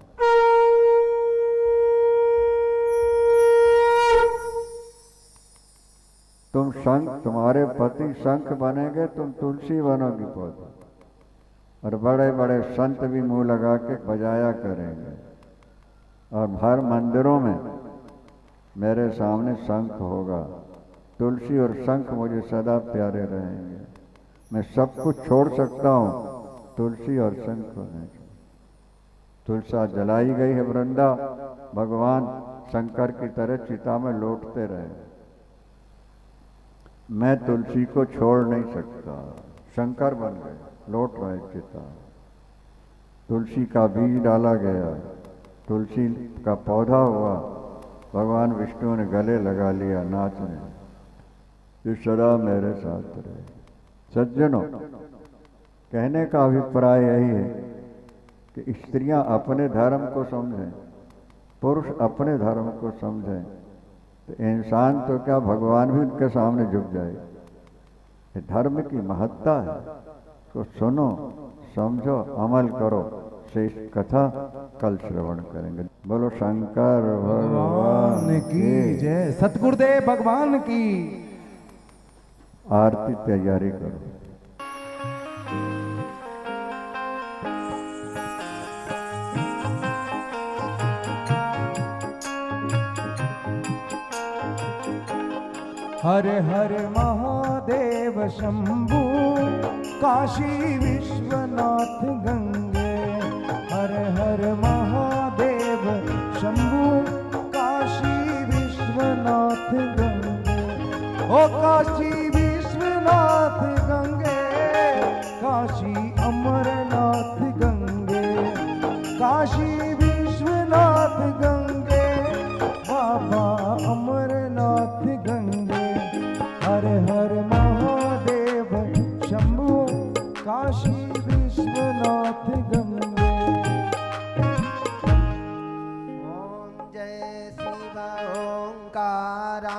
[SPEAKER 3] तुम शंख, तुम्हारे पति शंख बनेंगे, तुम तुलसी बनोगी पौधा। और बड़े बड़े संत भी मुंह लगा के बजाया करेंगे। और हर मंदिरों में मेरे सामने शंख होगा। तुलसी और शंख मुझे सदा प्यारे रहेंगे। मैं सब कुछ छोड़ सकता हूँ, तुलसी और शंख होने। तुलसा जलाई गई है वृंदा, भगवान शंकर की तरह चिता में लौटते रहे। मैं तुलसी को छोड़ नहीं सकता। शंकर बन गए, लौट रहे चिता। तुलसी का बीज डाला गया, तुलसी का पौधा हुआ, भगवान विष्णु ने गले लगा लिया नाचने। ये सदा मेरे साथ रहे। सज्जनों, कहने का अभिप्राय यही है कि स्त्रियां अपने धर्म को समझें, पुरुष अपने धर्म को समझें, तो इंसान तो क्या भगवान भी उनके सामने झुक जाए। ये धर्म की महत्ता है, तो सुनो, समझो, अमल करो। शेष कथा कल श्रवण करेंगे। बोलो शंकर भगवान की
[SPEAKER 2] जय। सतगुरुदेव भगवान की।
[SPEAKER 3] आरती तैयारी करो।
[SPEAKER 2] हर हर महादेव शंभु काशी विश्वनाथ गंगे। हर हर महादेव शंभु काशी विश्वनाथ गंगे। ओ काशी विश्वनाथ गंगे, काशी अमरनाथ गंगे। काशी विश्वनाथ गंगे, बाबा अमरनाथ गंगे। हर हर महादेव शंभु काशी विश्वनाथ गंगे।
[SPEAKER 4] ओम जय शिव ओंकारा,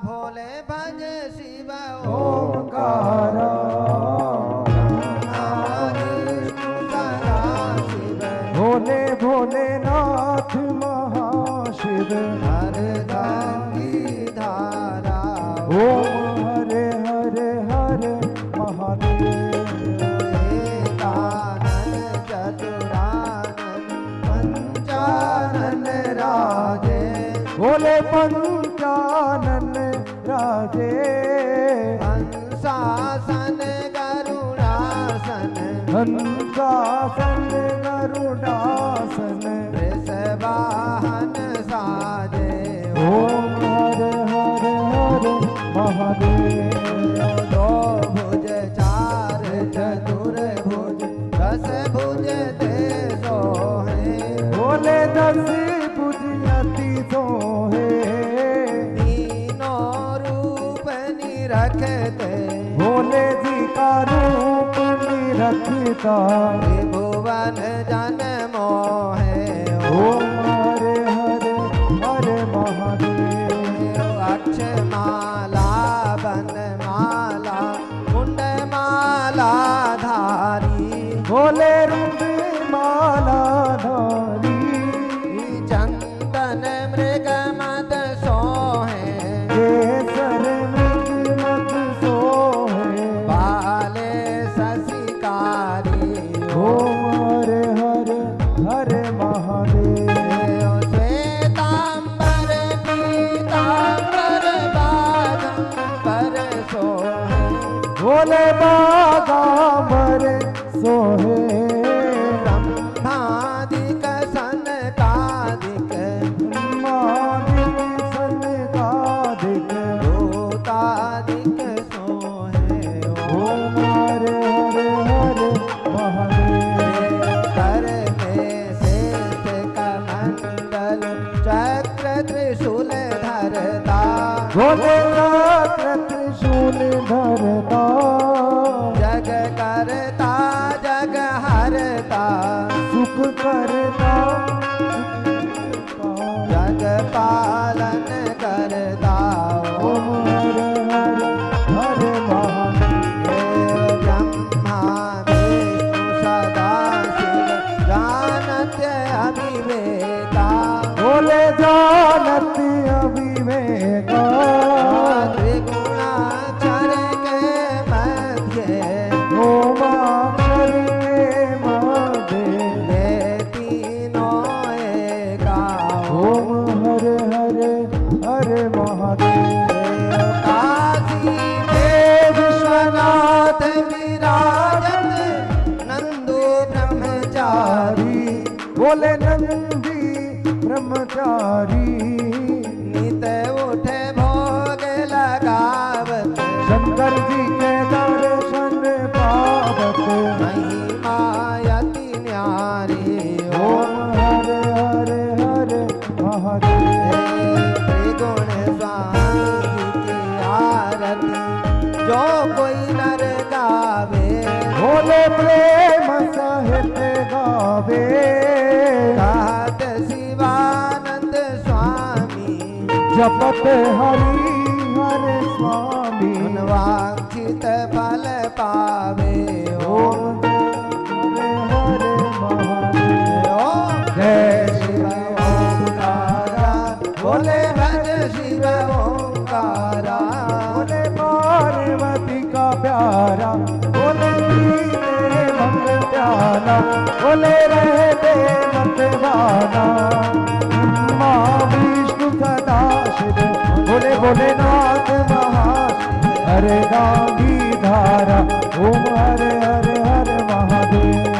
[SPEAKER 4] भोले भज शिव
[SPEAKER 2] ओंकारा। भोले भोलेनाथ महाशिव।
[SPEAKER 4] हरदांगी धारा।
[SPEAKER 2] ओम हरे हरे हरे महादेव। पंचानन राजे,
[SPEAKER 4] हंसासन गरुड़ासन,
[SPEAKER 2] हंसासन गरुड़ासन,
[SPEAKER 4] वृषवाहन साजे।
[SPEAKER 2] ओम हर हर हर महादेव।
[SPEAKER 4] दो भुज चार चतुर्भुज, दस भुज ते सोहे।
[SPEAKER 2] बोले 10 भुज अति सोहे,
[SPEAKER 4] तीनों रूप निरखते,
[SPEAKER 2] भोले जी का रूप निरखता,
[SPEAKER 4] त्रिभुवन जन मोहे।
[SPEAKER 2] ओम हरे हरे हरे महादेव।
[SPEAKER 4] अक्षमाला बनमाला कुंडमाला धारी,
[SPEAKER 2] भोले रूप माला धारी,
[SPEAKER 4] चंदन मृग मद सोहे।
[SPEAKER 2] केसर मृग मद सोहे,
[SPEAKER 4] बाले शशिकारी।
[SPEAKER 2] ओम हरे हरे हरे महादेव।
[SPEAKER 4] श्वेतांबर पीतांबर बागंबर सोहे।
[SPEAKER 2] भोले बागांबर सोहे,
[SPEAKER 4] ब्रह्मादिक सनकादिक,
[SPEAKER 2] मादिक सनकादिक,
[SPEAKER 4] भूतादिक सोहे।
[SPEAKER 2] ओम हरे हरे हरे महादेव।
[SPEAKER 4] कर में शेष कमंडल चक्र त्रिशूल धरता,
[SPEAKER 2] भोले चक्र त्रिशूल धरता,
[SPEAKER 4] जग करता जग हरता,
[SPEAKER 2] सुख करता
[SPEAKER 4] जग पालन करता।
[SPEAKER 2] ओम हरे हरे हरे महादेव।
[SPEAKER 4] ब्रह्मा विष्णु सदा शिव जानत अविवेका,
[SPEAKER 2] भोले जानत अविवेका,
[SPEAKER 4] त्रिगुणाक्षर के मध्य,
[SPEAKER 2] ओमाक्षर के मध्य,
[SPEAKER 4] ये तीनों एका।
[SPEAKER 2] ओम हरे हरे हरे महादेव।
[SPEAKER 4] काशी में विश्वनाथ विराजत, नंदू ब्रह्मचारी।
[SPEAKER 2] बोले नंदी ब्रह्मचारी,
[SPEAKER 4] नित उठे भोग लगावत,
[SPEAKER 2] शंकर जी के दर्शन पावत,
[SPEAKER 4] महिमा अति न्यारी।
[SPEAKER 2] ओम हरे हरे हरे महादेव।
[SPEAKER 4] त्रिगुण स्वामी की आरती, जो कोई नर गावे,
[SPEAKER 2] भोले प्रेम सहित गावे,
[SPEAKER 4] कहत शिवानंद स्वामी।
[SPEAKER 2] जपत हरि हर स्वामी,
[SPEAKER 4] वांछित फल पावे।
[SPEAKER 2] ओम हरे हरे महादेव।
[SPEAKER 4] ओम
[SPEAKER 2] जय
[SPEAKER 4] शिव ओंकारा, बोले भज शिव ओंकारा।
[SPEAKER 2] बोले पार्वती का प्यारा, बोले पीते मंग प्याला, बोले रहते मतवाना, माँ विष्णु सदा शिव, बोले भोलेनाथ महाशिव, हरे गांगी धारा। ओम हरे हरे हरे महादेव।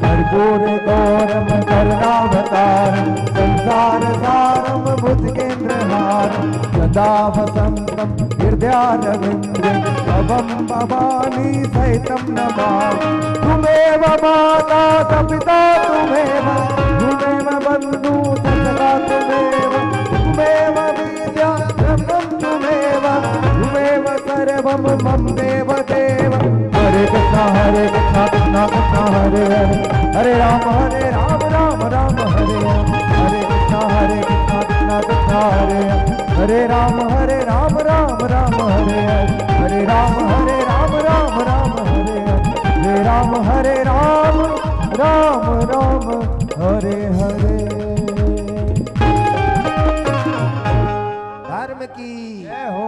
[SPEAKER 2] कर्पूर गौरम करुणावतारम, संसार सारम भुज केन्द्रहारम, सदा वसंतम हृदयारविंदे, भवम भवानी सहितं नमामि। तुमेव माता च पिता तुमेव, तुमेव बन्धु सखा तुमेव, तुमेव विद्या ब्रह्मं तुमेव, तुमेव सर्वं मम देव देव। हरे कृष्णा कृष्णा कृष्णा हरे हरे, हरे राम राम राम हरे राम, हरे कृष्णा कृष्णा कृष्णा हरे हरे, हरे राम राम राम हरे हरे, हरे राम हरे राम हरे हरे, हरे राम राम हरे हरे।
[SPEAKER 4] धर्म की
[SPEAKER 2] जय हो,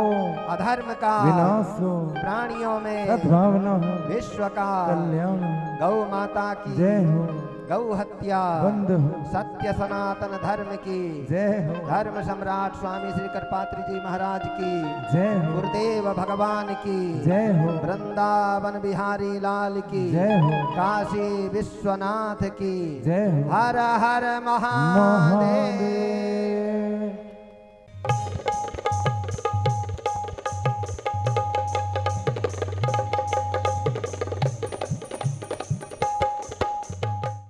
[SPEAKER 4] अधर्म का
[SPEAKER 2] विनाश हो,
[SPEAKER 4] प्राणियों में
[SPEAKER 2] सद्भावना हो,
[SPEAKER 4] विश्व का
[SPEAKER 2] कल्याण हो।
[SPEAKER 4] गौ माता की
[SPEAKER 2] जय हो।
[SPEAKER 4] गौ हत्या
[SPEAKER 2] बंद हो।
[SPEAKER 4] सत्य सनातन धर्म की
[SPEAKER 2] जय हो,
[SPEAKER 4] धर्म सम्राट स्वामी श्री करपात्री जी महाराज की
[SPEAKER 2] जय हो,
[SPEAKER 4] गुरुदेव भगवान की
[SPEAKER 2] जय हो,
[SPEAKER 4] वृंदावन बिहारी लाल की
[SPEAKER 2] जय हो,
[SPEAKER 4] काशी विश्वनाथ की
[SPEAKER 2] जय हो।
[SPEAKER 4] हर हर महादेव।